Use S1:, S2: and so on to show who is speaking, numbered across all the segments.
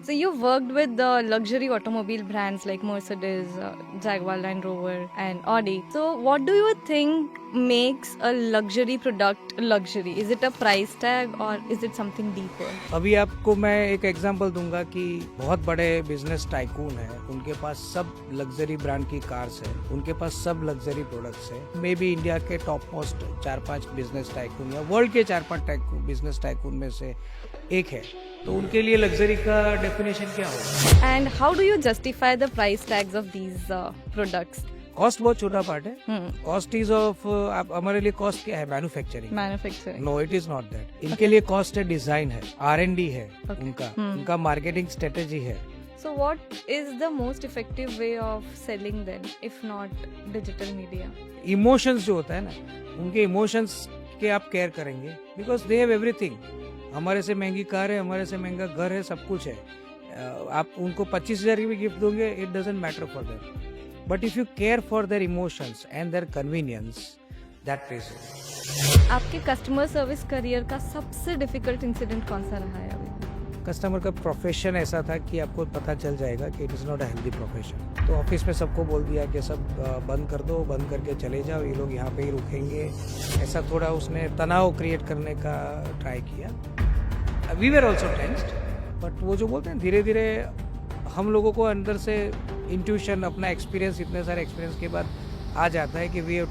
S1: So you've worked with the luxury automobile brands like Mercedes, Jaguar Land Rover and Audi. So what do you think makes a luxury product luxury? Is it a price tag or is it something deeper?
S2: अभी आपको मैं एक example दूंगा कि बहुत बड़े business tycoon हैं, उनके पास सब लग्जरी ब्रांड की कार्स है, उनके पास सब लग्जरी प्रोडक्ट्स है। मे बी इंडिया के टॉप मोस्ट 4-5 बिजनेस टाइकून या वर्ल्ड के 4-5 बिजनेस टाइकून में से एक है, तो उनके लिए लग्जरी का डेफिनेशन क्या होगा?
S1: And how do you justify the price tags of these products?
S2: Cost बहुत छोटा पार्ट है। कॉस्ट इज ऑफ हमारे लिए कॉस्ट क्या है? Manufacturing.
S1: Manufacturing.
S2: No, it is not that. इनके लिए कॉस्ट है, डिजाइन है, R&D है,
S1: Okay.
S2: उनका मार्केटिंग स्ट्रेटेजी है।
S1: So what is the most effective way of selling then, if not digital media?
S2: Emotions जो होता है ना, उनके इमोशंस के आप केयर करेंगे, बिकॉज दे हैव एवरीथिंग। हमारे से महंगी कार है, हमारे से महंगा घर है, सब कुछ है। आप उनको 25,000 की भी गिफ्ट दोगे, it doesn't matter for them, but if you care for their emotions and their convenience, that place.
S1: आपके कस्टमर सर्विस करियर का सबसे डिफिकल्ट इंसिडेंट कौन सा रहा है अभी?
S2: कस्टमर का प्रोफेशन ऐसा था कि आपको पता चल जाएगा कि it is not a healthy profession. तो ऑफिस में सबको बोल दिया कि सब बंद कर दो, बंद करके चले जाओ, ये लोग यहाँ पे ही रुकेंगे। ऐसा थोड़ा उसने तनाव क्रिएट करने का ट्राई किया। We were also tensed, but वो जो बोलते हैं धीरे धीरे हम लोगों को अंदर से इंट्यूशन, अपना एक्सपीरियंस, इतने सारे एक्सपीरियंस के बाद आ जाता है कि we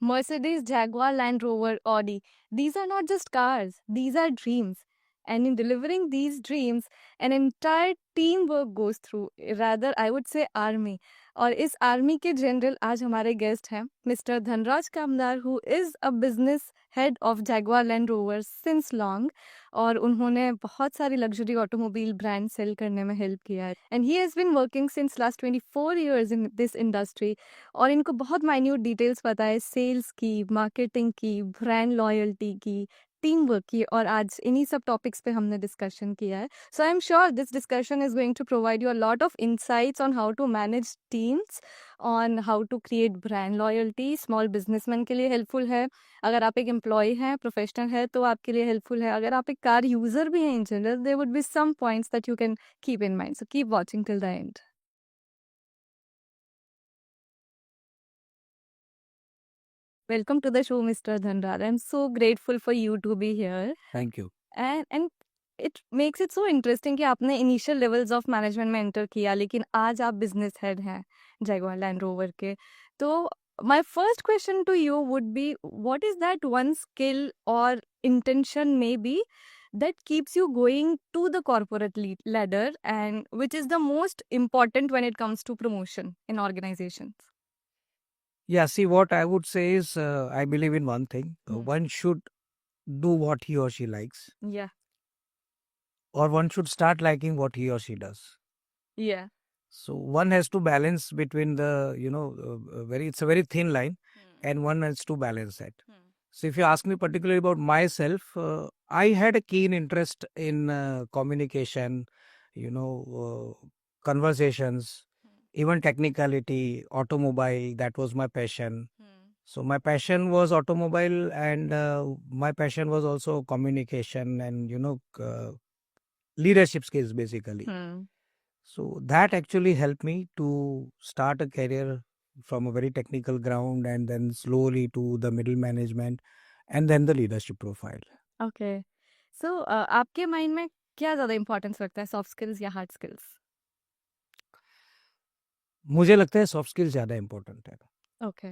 S1: Mercedes, Jaguar, Land Rover, Audi. These are not just cars, these are dreams. And in delivering these dreams, an entire teamwork goes through, rather I would say army. और इस army के general आज हमारे guest हैं mister Dhanraj Kamdar, who is a business head of Jaguar Land rover since long, और उन्होंने बहुत सारी लग्जरी ऑटोमोबाइल ब्रांड सेल करने में हेल्प किया है। And he has been working since last 24 years in this industry, और इनको बहुत माइन्यूट डिटेल्स पता है सेल्स की, मार्केटिंग की, ब्रांड लॉयल्टी की, टीम वर्क की, और आज इन्हीं सब टॉपिक्स पे हमने डिस्कशन किया है। So I'm sure this discussion is going to provide you a lot of insights on how to manage teams, on how to create brand loyalty. Small businessman के लिए helpful है, अगर आप एक एम्प्लॉय हैं, प्रोफेशनल है, तो आपके लिए हेल्पफुल है, अगर आप एक कार यूजर भी हैं in general, there would be some points that you can keep in mind. So keep watching till the end. Welcome to the show, Mr. Dhanraj. I'm so grateful for you to be here.
S2: Thank you.
S1: And it makes it so interesting कि आपने initial levels of management में enter किया, लेकिन आज आप business head हैं Jaguar Land Rover के। तो my first question to you would be, what is that one skill और intention may be that keeps you going to the corporate ladder, and which is the most important when it comes to promotion in organizations?
S2: Yeah, see, what I would say is, I believe in one thing. One should do what he or she likes,
S1: Yeah.
S2: or one should start liking what he or she does.
S1: Yeah.
S2: So one has to balance between the, it's a very thin line, and one has to balance that. So if you ask me particularly about myself, I had a keen interest in communication, conversations, even technicality, automobile. That was my passion. So my passion was automobile, and my passion was also communication and leadership skills basically. So that actually helped me to start a career from a very technical ground, and then slowly to the middle management, and then the leadership profile.
S1: Okay. So आपके mind में क्या ज़्यादा importance रखता है, soft skills या hard skills?
S2: मुझे लगता है सॉफ्ट स्किल ज़्यादा इम्पोर्टेंट है।
S1: ओके।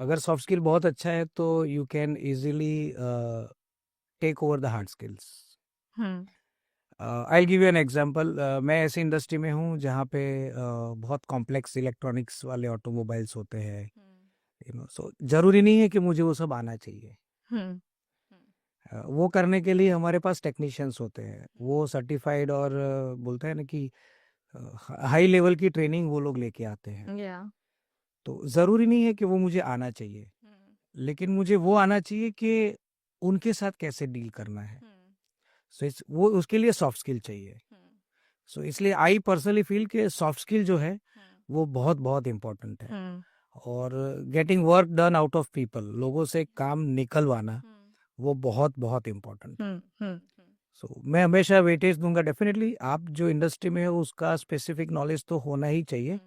S2: अगर सॉफ्ट स्किल बहुत अच्छा है तो you can easily take over the hard skills. I give you an example. मैं ऐसी इंडस्ट्री में हूँ जहाँ पे बहुत कॉम्प्लेक्स इलेक्ट्रॉनिक्स वाले ऑटोमोबाइल्स होते हैं, सो ज़रूरी नहीं है कि मुझे वो सब आना चाहिए। वो करने के लिए हमारे पास टेक्नीशियंस होते हैं, वो सर्टिफाइड और बोलते हैं ना कि हाई लेवल की ट्रेनिंग वो लोग लेके आते हैं।
S1: Yeah.
S2: तो ज़रूरी नहीं है कि वो मुझे आना चाहिए, लेकिन मुझे वो आना चाहिए कि उनके साथ कैसे डील करना है। सो वो उसके लिए सॉफ्ट स्किल चाहिए। सो इसलिए आई पर्सनली फील कि सॉफ्ट स्किल जो है वो बहुत बहुत इम्पोर्टेंट है। और getting work done out of people, लोगों से काम निकलवाना, वो बहुत बहुत इम्पोर्टेंट है।
S1: हम्म।
S2: सो मैं हमेशा वेटेज दूंगा डेफिनेटली। आप जो इंडस्ट्री में हो उसका स्पेसिफिक नॉलेज तो होना ही चाहिए,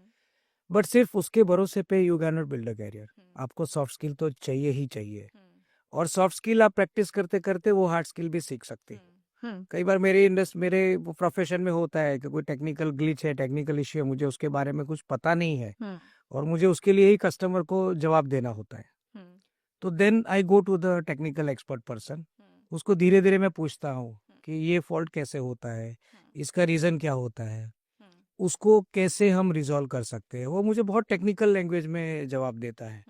S2: बट सिर्फ उसके भरोसे पे you can not build a career. आपको सॉफ्ट स्किल तो चाहिए ही चाहिए, और सॉफ्ट स्किल आप प्रैक्टिस करते करते वो हार्ड स्किल भी सीख सकते हो। कई बार मेरे प्रोफेशन में होता है कि कोई टेक्निकल ग्लिच है, टेक्निकल इश्यू है, मुझे उसके बारे में कुछ पता नहीं है, और मुझे उसके लिए ही कस्टमर को जवाब देना होता है। तो then I go to the technical expert person, उसको धीरे धीरे मैं पूछता हूँ कि ये फॉल्ट कैसे होता है, इसका रीज़न क्या होता है, उसको कैसे हम रिजॉल्व कर सकते हैं। वो मुझे बहुत टेक्निकल लैंग्वेज में जवाब देता है,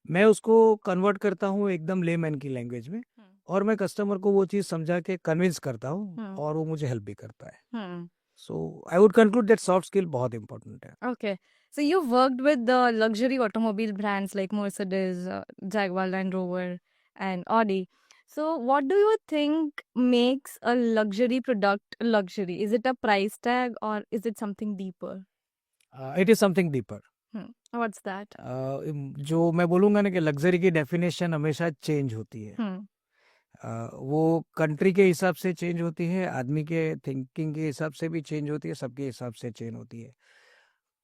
S2: मैं उसको कन्वर्ट करता हूँ एकदम लेमैन की लैंग्वेज में, और मैं कस्टमर को वो चीज़ समझा के कन्विंस करता हूँ, और वो मुझे हेल्प भी करता है। So I would conclude that soft skill बहुत इंपॉर्टेंट है।
S1: Okay. So you've worked with the luxury automobile brands like Mercedes, Jaguar Land Rover, and Audi. So what do you think makes a luxury product luxury? Is it a price tag or is it something deeper?
S2: It is something deeper.
S1: What's that?
S2: जो मैं बोलूँगा ना कि luxury की definition हमेशा change होती है। वो कंट्री के हिसाब से चेंज होती है, आदमी के थिंकिंग के हिसाब से भी चेंज होती है, सबके हिसाब से चेंज होती है।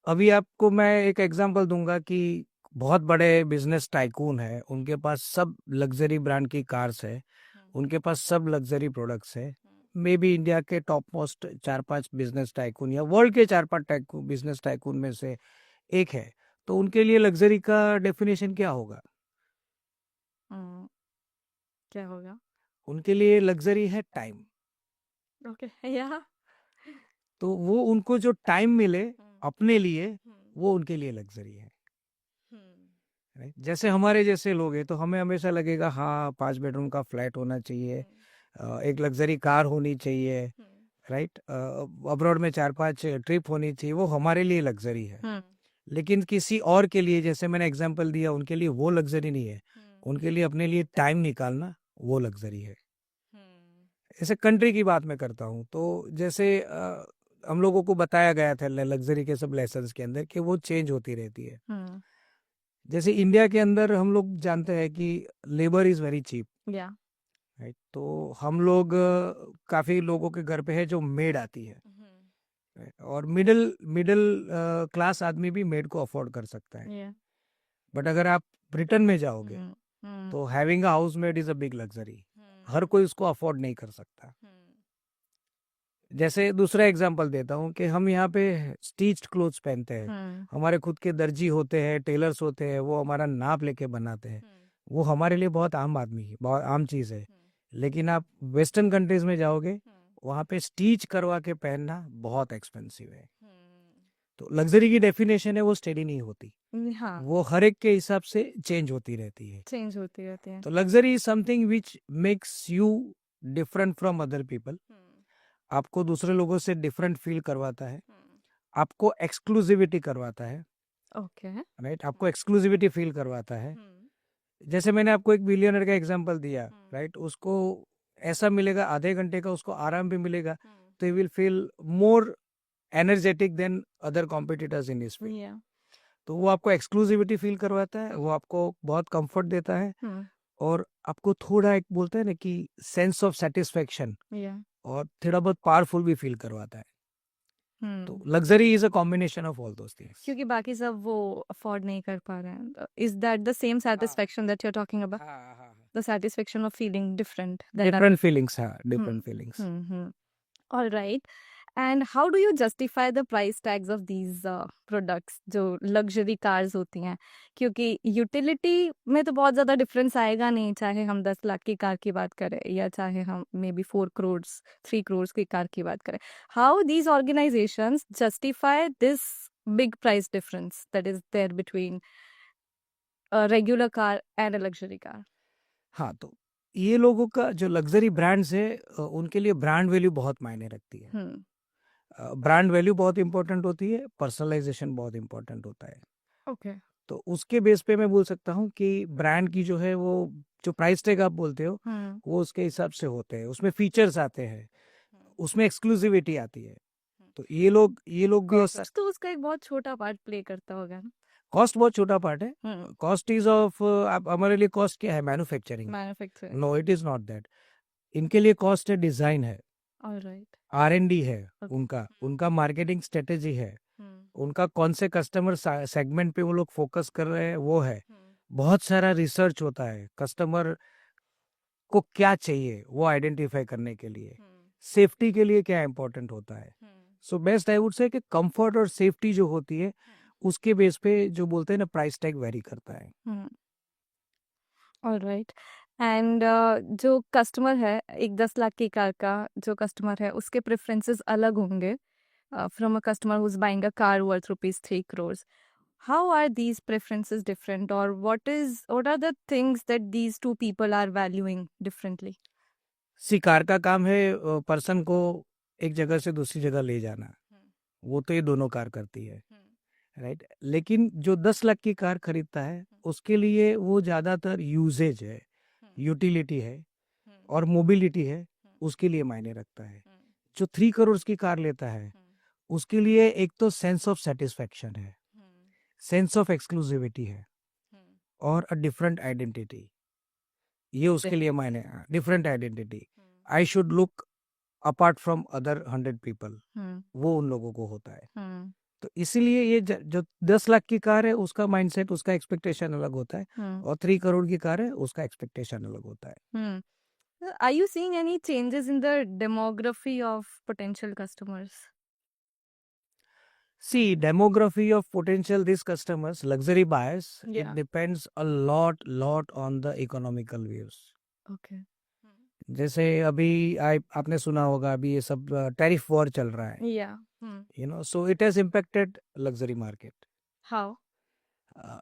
S2: अभी आपको मैं एक एग्जांपल दूंगा कि बहुत बड़े बिजनेस टाइकून है, उनके पास सब लग्जरी ब्रांड की कार्स है, उनके पास सब लग्जरी प्रोडक्ट्स है। मे बी इंडिया के टॉप मोस्ट 4-5 बिजनेस टाइकून या वर्ल्ड के 4-5 बिजनेस टाइकून में से एक है। तो उनके लिए लग्जरी का डेफिनेशन क्या होगा?
S1: क्या होगा?
S2: उनके लिए लग्जरी है टाइम।
S1: Okay. Yeah.
S2: तो वो उनको जो टाइम मिले अपने लिए, वो उनके लिए लग्जरी है। Right? जैसे हमारे जैसे लोग हैं तो हमें हमेशा लगेगा हाँ 5 बेडरूम का फ्लैट होना चाहिए, एक लग्जरी कार होनी चाहिए, राइट, अब्रॉड में 4-5 ट्रिप होनी चाहिए, वो हमारे लिए लग्जरी है। लेकिन किसी और के लिए, जैसे मैंने एग्जांपल दिया, उनके लिए वो लग्जरी नहीं है, उनके लिए अपने लिए टाइम निकालना वो लग्जरी है। ऐसे कंट्री की बात मैं करता हूँ, तो जैसे हम लोगों को बताया गया था लग्जरी के सब लेसन्स के अंदर कि वो चेंज होती रहती है। जैसे इंडिया के अंदर हम लोग जानते हैं कि labour is very cheap, right. तो हम लोग काफी लोगों के घर पे है जो मेड आती है, और मिडिल मिडिल क्लास आदमी भी मेड को अफोर्ड कर सकता है। बट अगर आप ब्रिटेन में जाओगे तो having a house maid is a big luxury, हर कोई उसको अफोर्ड नहीं कर सकता। जैसे दूसरा एग्जांपल देता हूँ कि हम यहाँ पे स्टिच्ड क्लोथ्स पहनते हैं, हमारे खुद के दर्जी होते हैं, टेलर्स होते हैं, वो हमारा नाप लेके बनाते हैं, वो हमारे लिए बहुत आम आदमी है, बहुत आम चीज़ है। लेकिन आप वेस्टर्न कंट्रीज में जाओगे, वहाँ पे स्टिच करवा के पहनना बहुत एक्सपेंसिव है। तो लग्जरी की डेफिनेशन है वो स्टेडी नहीं होती, वो हर एक के हिसाब से चेंज होती रहती है। तो luxury is something which makes you different from other people, आपको दूसरे लोगों से डिफरेंट फील करवाता है, आपको एक्सक्लूसिविटी करवाता है, राइट, आपको एक्सक्लूसिविटी फील करवाता है। जैसे मैंने आपको एक बिलियनर का एग्जांपल दिया, राइट, उसको ऐसा मिलेगा, आधे घंटे का उसको आराम भी मिलेगा, तो he will feel more energetic than other competitors in his field. तो वो आपको एक्सक्लूसिविटी फील करवाता है, वो आपको बहुत कंफर्ट देता है, और आपको थोड़ा एक बोलते हैं ना कि सेंस ऑफ सेटिस्फेक्शन, और थोड़ा बहुत पावरफुल भी फील करवाता है। तो luxury is a combination of all those things.
S1: क्योंकि बाकी सब वो अफोर्ड नहीं कर पा रहे हैं। Is that the same satisfaction that you are talking about? The satisfaction of feeling different
S2: feelings, हाँ, different feelings.
S1: All right. And how do you justify the price tags of these products जो luxury cars होती हैं? क्योंकि utility में तो बहुत ज़्यादा difference आएगा नहीं, चाहे हम 10 लाख की कार की बात करें या चाहे हम मे बी 4 करोड़ 3 करोड़ की कार की बात करें। How these organisations justify this big price difference that is there between a regular car and a luxury car?
S2: हाँ, तो ये लोगों का जो लग्जरी ब्रांड्स है, उनके लिए ब्रांड वैल्यू बहुत मायने रखती है। ब्रांड वैल्यू बहुत इंपॉर्टेंट होती है, पर्सनलाइजेशन बहुत इंपॉर्टेंट होता है।
S1: ओके।
S2: तो उसके बेस पे मैं बोल सकता हूँ कि ब्रांड की जो है वो जो प्राइस टैग आप बोलते हो, वो उसके हिसाब से होते हैं, उसमें फीचर्स आते हैं, उसमें एक्सक्लूसिविटी आती है। तो ये लोग भी
S1: तो उसका एक बहुत छोटा पार्ट प्ले करता होगा ना?
S2: कॉस्ट बहुत छोटा पार्ट है.
S1: Hmm.
S2: कॉस्ट इज ऑफ, हमारे लिए कॉस्ट क्या है? Manufacturing.
S1: Manufacturing.
S2: No, it is not that. इनके लिए कॉस्ट है डिजाइन है,
S1: All right.
S2: R&D है.
S1: Okay.
S2: उनका मार्केटिंग स्ट्रेटेजी है,
S1: Hmm.
S2: उनका कौन से कस्टमर सेगमेंट पे वो लोग फोकस कर रहे हैं वो है.
S1: Hmm.
S2: बहुत सारा रिसर्च होता है कस्टमर को क्या चाहिए वो आइडेंटिफाई करने के लिए.
S1: Hmm.
S2: सेफ्टी के लिए क्या इंपॉर्टेंट होता है.
S1: Hmm.
S2: So best I would से कि कंफर्ट और सेफ्टी जो होती है उसके बेस पे जो बोलते हैं ना प्राइस टैग वेरी करता है.
S1: Hmm. All right. एंड जो कस्टमर है, एक 10 लाख की कार का जो कस्टमर है उसके प्रेफरेंसेस अलग होंगे from a customer who's buying a car worth rupees 3 crores. How are these preferences different, or what are the things that these two people are valuing differently?
S2: See car का काम है person को एक जगह से दूसरी जगह ले जाना, वो तो ये दोनों कार करती है, राइट. लेकिन जो 10 लाख की कार खरीदता है उसके लिए वो ज्यादातर यूजेज है, यूटिलिटी है और मोबिलिटी है, उसके लिए मायने रखता है. जो 3 करोड़ की कार लेता है उसके लिए एक तो सेंस ऑफ सेटिस्फैक्शन है, सेंस ऑफ एक्सक्लूसिविटी है और अ डिफरेंट आइडेंटिटी. ये उसके लिए मायने, different identity. I should look apart from other 100 people, वो उन लोगों को होता है. तो इसीलिए ये जो 10 लाख की कार है उसका माइंडसेट, उसका एक्सपेक्टेशन अलग होता है, और 3 करोड़ की कार है उसका एक्सपेक्टेशन अलग होता है.
S1: Are you seeing any changes in the demography of potential customers?
S2: See, demography of potential these customers, luxury buyers,
S1: Yeah.
S2: it depends a lot on the economical views.
S1: Okay.
S2: जैसे अभी आपने सुना होगा अभी ये सब टैरिफ वॉर चल रहा है,
S1: Yeah.
S2: so it has impacted luxury market.
S1: How?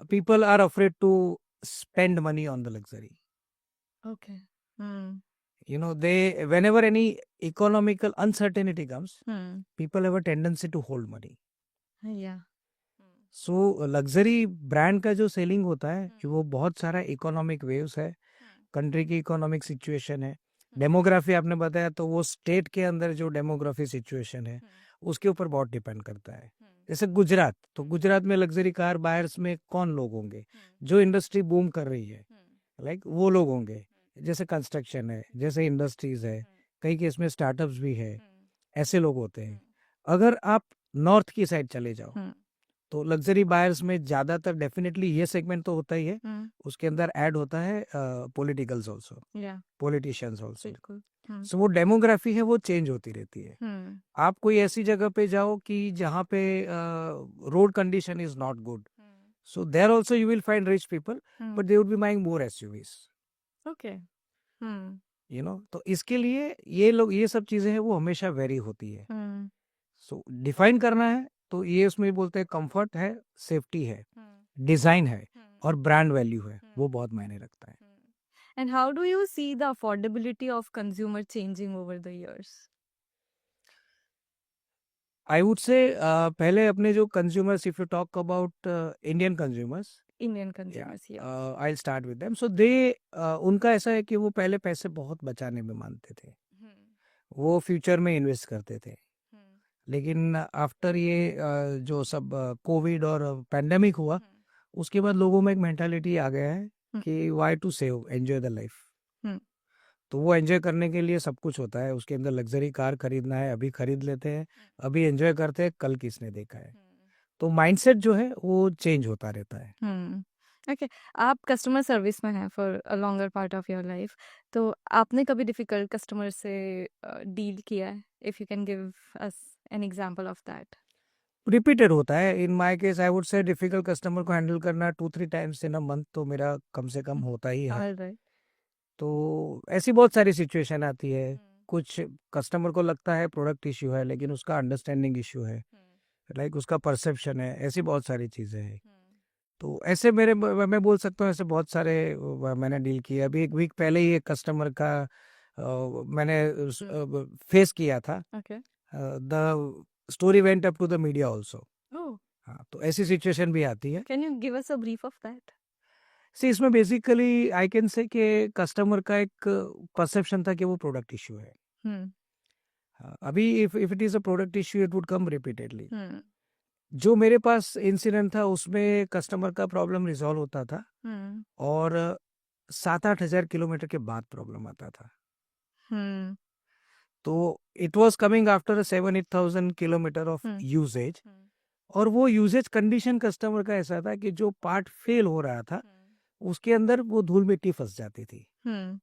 S2: People are afraid to spend money on the luxury.
S1: Okay.
S2: They, whenever any economical uncertainty comes, people have a tendency to hold money.
S1: Yeah.
S2: So luxury brand का जो selling होता है कि वो बहुत सारा economic waves है, country की इकोनॉमिक सिचुएशन है, डेमोग्राफी आपने बताया, तो वो स्टेट के अंदर जो डेमोग्राफी सिचुएशन है उसके ऊपर बहुत डिपेंड करता है. जैसे गुजरात, तो गुजरात में लग्जरी कार बायर्स में कौन लोग होंगे? जो इंडस्ट्री बूम कर रही है, लाइक वो लोग होंगे. जैसे कंस्ट्रक्शन है, जैसे इंडस्ट्रीज है, कई केस में स्टार्टअप्स भी है, ऐसे लोग होते हैं. अगर आप नॉर्थ की साइड चले जाओ तो लग्जरी बायर्स में ज्यादातर डेफिनेटली ये सेगमेंट तो होता ही है, उसके अंदर ऐड होता है पॉलिटिकल्स आल्सो, पॉलिटिशियंस आल्सो. सो वो डेमोग्राफी है वो चेंज होती रहती है. आप कोई ऐसी जगह पे जाओ कि जहाँ पे road condition is not good, so there also you will find rich people, but they would be buying more SUVs.
S1: Okay.
S2: तो इसके लिए ये लोग, ये सब चीजें हैं वो हमेशा वेरी होती है. सो डिफाइन करना है तो ये उसमें बोलते हैं कंफर्ट है, सेफ्टी है, डिजाइन है और ब्रांड वैल्यू है, वो बहुत मायने रखता है.
S1: And how do you see the affordability of consumer changing over the years?
S2: I would say पहले अपने जो consumers, if you talk about Indian consumers,
S1: Indian consumers, yeah.
S2: I start with them. So they, उनका ऐसा है कि वो पहले पैसे बहुत बचाने में मानते थे, वो फ्यूचर में इन्वेस्ट करते थे. लेकिन आफ्टर ये जो सब कोविड और पैंडेमिक हुआ, उसके बाद लोगों में एक मेंटालिटी आ गया है कि why to save, enjoy the life. तो वो एंजॉय करने के लिए सब कुछ होता है, उसके अंदर लग्जरी कार खरीदना है, अभी खरीद लेते हैं, अभी एंजॉय करते हैं, कल किसने देखा है. तो माइंडसेट जो है वो चेंज होता रहता है.
S1: ओके. आप कस्टमर सर्विस में हैं for a longer part of your life, तो आपने कभी डिफिकल्ट कस्टमर से डील किया है? If you can give us an example of that.
S2: Repeated होता है. In my case I would से डिफिकल्ट कस्टमर को हैंडल करना 2-3 टाइम्स इन अ मंथ तो मेरा कम से कम होता ही है.
S1: ऑलराइट.
S2: तो ऐसी बहुत सारी सिचुएशन आती है. कुछ कस्टमर को लगता है प्रोडक्ट इश्यू है लेकिन उसका अंडरस्टैंडिंग इश्यू है, लाइक उसका परसेप्शन है, ऐसी बहुत सारी चीज़ें हैं. तो ऐसे मैं बोल सकता हूँ ऐसे बहुत सारे मैंने डील किए. अभी एक वीक पहले ही एक कस्टमर का मैंने फेस किया था.
S1: Okay.
S2: The story went up to the media also.
S1: Oh.
S2: हाँ, तो ऐसी सिचुएशन भी आती है.
S1: Can you give us a brief of that?
S2: See, इसमें बेसिकली आई कैन से कि कस्टमर का एक परसेप्शन था कि वो प्रोडक्ट इश्यू है. हाँ, अभी if it is a product issue it would come repeatedly. जो मेरे पास इंसिडेंट था उसमें कस्टमर का प्रॉब्लम रिजॉल्व होता था और 7-8 हज़ार किलोमीटर के बाद प्रॉब्लम आता था। तो it was coming after 7-8 thousand kilometre of usage, और वो यूजेज कंडीशन कस्टमर का ऐसा था कि जो पार्ट फेल हो रहा था उसके अंदर वो धूल मिट्टी फंस जाती थी,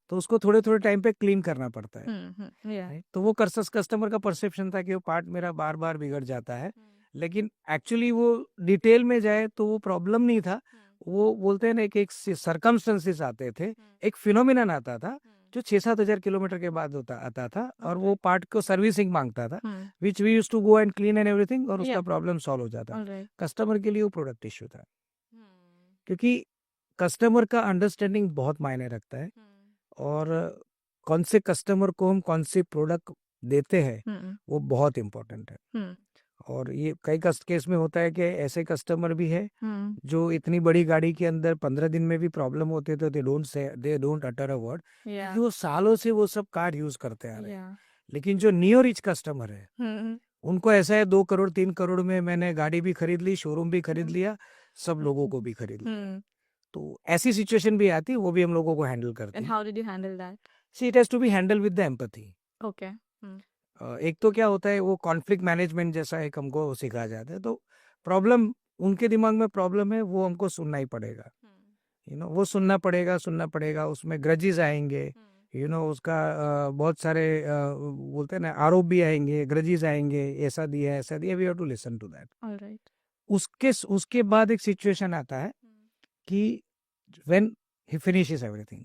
S2: तो उसको थोड़े थोड़े टाइम पे क्लीन करना पड़ता है। right? तो वो कस्टमर का परसेप्शन था कि वो पार्ट मेरा बार बार बिगड़ जाता है, लेकिन एक्चुअली वो डिटेल में जाए तो वो प्रॉब्लम नहीं था। वो बोलते हैं ना कि एक सर्कमस्टेंसेस आते थे, एक फिनोमिनन आता था जो 6-7 हज़ार किलोमीटर के बाद आता था, और वो पार्ट को सर्विसिंग मांगता था, which we used to go and clean and everything, और उसका प्रॉब्लम सॉल्व हो जाता। कस्टमर के लिए वो प्रोडक्ट इश्यू था, क्योंकि कस्टमर का अंडरस्टैंडिंग बहुत मायने रखता है, और कौन से कस्टमर को हम कौन से प्रोडक्ट देते हैं वो बहुत इम्पोर्टेंट है। और ये कई केस में होता है कि ऐसे कस्टमर भी है जो इतनी बड़ी गाड़ी के अंदर 15 दिन में भी प्रॉब्लम होती है तो they don't utter a word, क्योंकि वो सालों से वो सब कार यूज करते आ रहे हैं। लेकिन जो नियो रिच कस्टमर है उनको ऐसा है 2 करोड़ 3 करोड़ में मैंने गाड़ी भी खरीद ली, शोरूम भी खरीद लिया, सब लोगों को भी खरीद लिया। तो ऐसी सिचुएशन भी आती है, वो भी हम लोगों को हैंडल करते हैं।
S1: And how did you handle that?
S2: See it has to be handle with the empathy.
S1: Okay.
S2: एक तो क्या होता है वो कॉन्फ्लिक्ट मैनेजमेंट जैसा एक हमको सिखाया जाता है, तो प्रॉब्लम उनके दिमाग में प्रॉब्लम है वो हमको सुनना ही पड़ेगा, वो सुनना पड़ेगा, उसमें ग्रजेस आएंगे, उसका बहुत सारे बोलते हैं ना आरोप भी आएंगे, ग्रजेस आएंगे, ऐसा दिया, we have to listen to that.
S1: Alright.
S2: उसके बाद एक सिचुएशन आता है कि व्हेन ही फिनिशेस एवरीथिंग,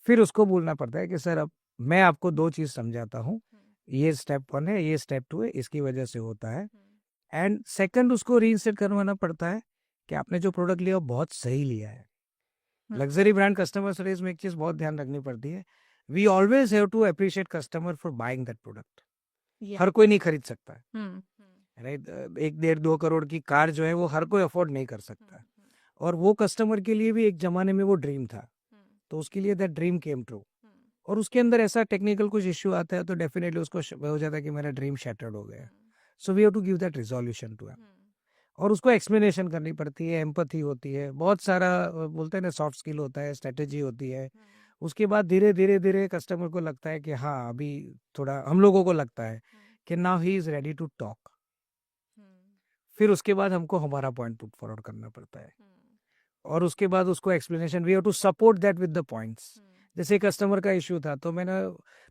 S2: फिर उसको बोलना पड़ता है कि सर अब मैं आपको 2 चीज समझाता हूँ, ये स्टेप 1 है, ये स्टेप 2 है, इसकी वजह से होता है। एंड सेकंड उसको रीइंस्टेट करवाना पड़ता है कि आपने जो प्रोडक्ट लिया वो बहुत सही लिया है। लग्जरी ब्रांड कस्टमर सर्विस में एक चीज बहुत ध्यान रखनी पड़ती है, we always have to appreciate customer for buying that product. हर कोई नहीं खरीद सकता है, राइट? 1-1.5-2 करोड़ की कार जो है वो हर कोई अफोर्ड नहीं कर सकता, और वो कस्टमर के लिए भी एक जमाने में वो ड्रीम था, तो उसके लिए दैट ड्रीम केम ट्रू। और उसके अंदर ऐसा टेक्निकल कुछ इश्यू आता है तो डेफिनेटली उसको हो जाता है कि मेरा ड्रीम शैटर्ड हो गया, so we have to give that resolution to him, और उसको एक्सप्लेनेशन करनी पड़ती है, एम्पैथी होती है, बहुत सारा बोलते हैं ना सॉफ्ट स्किल होता है, स्ट्रेटेजी होती है। उसके बाद धीरे धीरे धीरे कस्टमर को लगता है कि हाँ अभी थोड़ा, हम लोगों को लगता है कि now he is ready to talk, फिर उसके बाद हमको हमारा पॉइंट पुट फॉरवर्ड करना पड़ता है, और उसके बाद उसको explanation, we have to support that with the points. जैसे कस्टमर का इश्यू था तो मैंने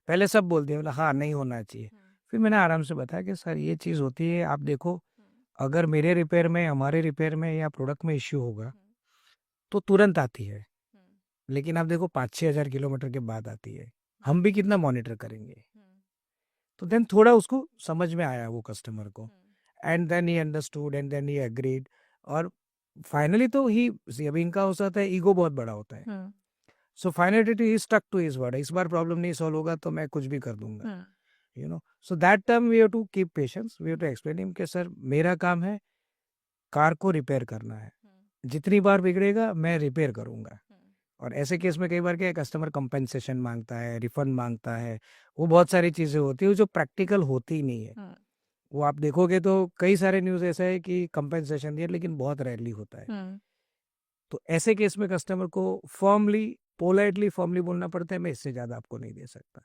S2: पहले सब बोल दिया, बोला हाँ नहीं होना चाहिए, फिर मैंने आराम से बताया कि सर ये चीज़ होती है, आप देखो अगर मेरे रिपेयर में, हमारे रिपेयर में या प्रोडक्ट में इश्यू होगा तो तुरंत आती है, लेकिन आप देखो 5-6 हज़ार किलोमीटर के बाद आती है, हम भी कितना मॉनिटर करेंगे। तो देन थोड़ा उसको समझ में आया वो कस्टमर को, and then he understood and then he agreed, और फाइनली तो ही, अभी इनका हो सकता है ईगो बहुत बड़ा होता है, so finally he stuck to his word, इस बार प्रॉब्लम नहीं सॉल्व होगा तो मैं कुछ भी कर दूंगा, so that time we have to keep patience, we have to explain him कि सर मेरा काम है कार को रिपेयर करना है, जितनी बार बिगड़ेगा मैं रिपेयर करूंगा। और ऐसे केस में कई बार क्या कस्टमर कंपेंसेशन मांगता है, रिफंड मांगता है, वो बहुत सारी चीजें होती है जो प्रैक्टिकल होती ही नहीं है। वो आप देखोगे तो कई सारे न्यूज ऐसा है कि कंपेंसेशन दिया, लेकिन बहुत रेयरली होता है। तो ऐसे केस में कस्टमर को पोलाइटली फॉर्मली बोलना पड़ता है, मैं इससे ज्यादा आपको नहीं दे सकता।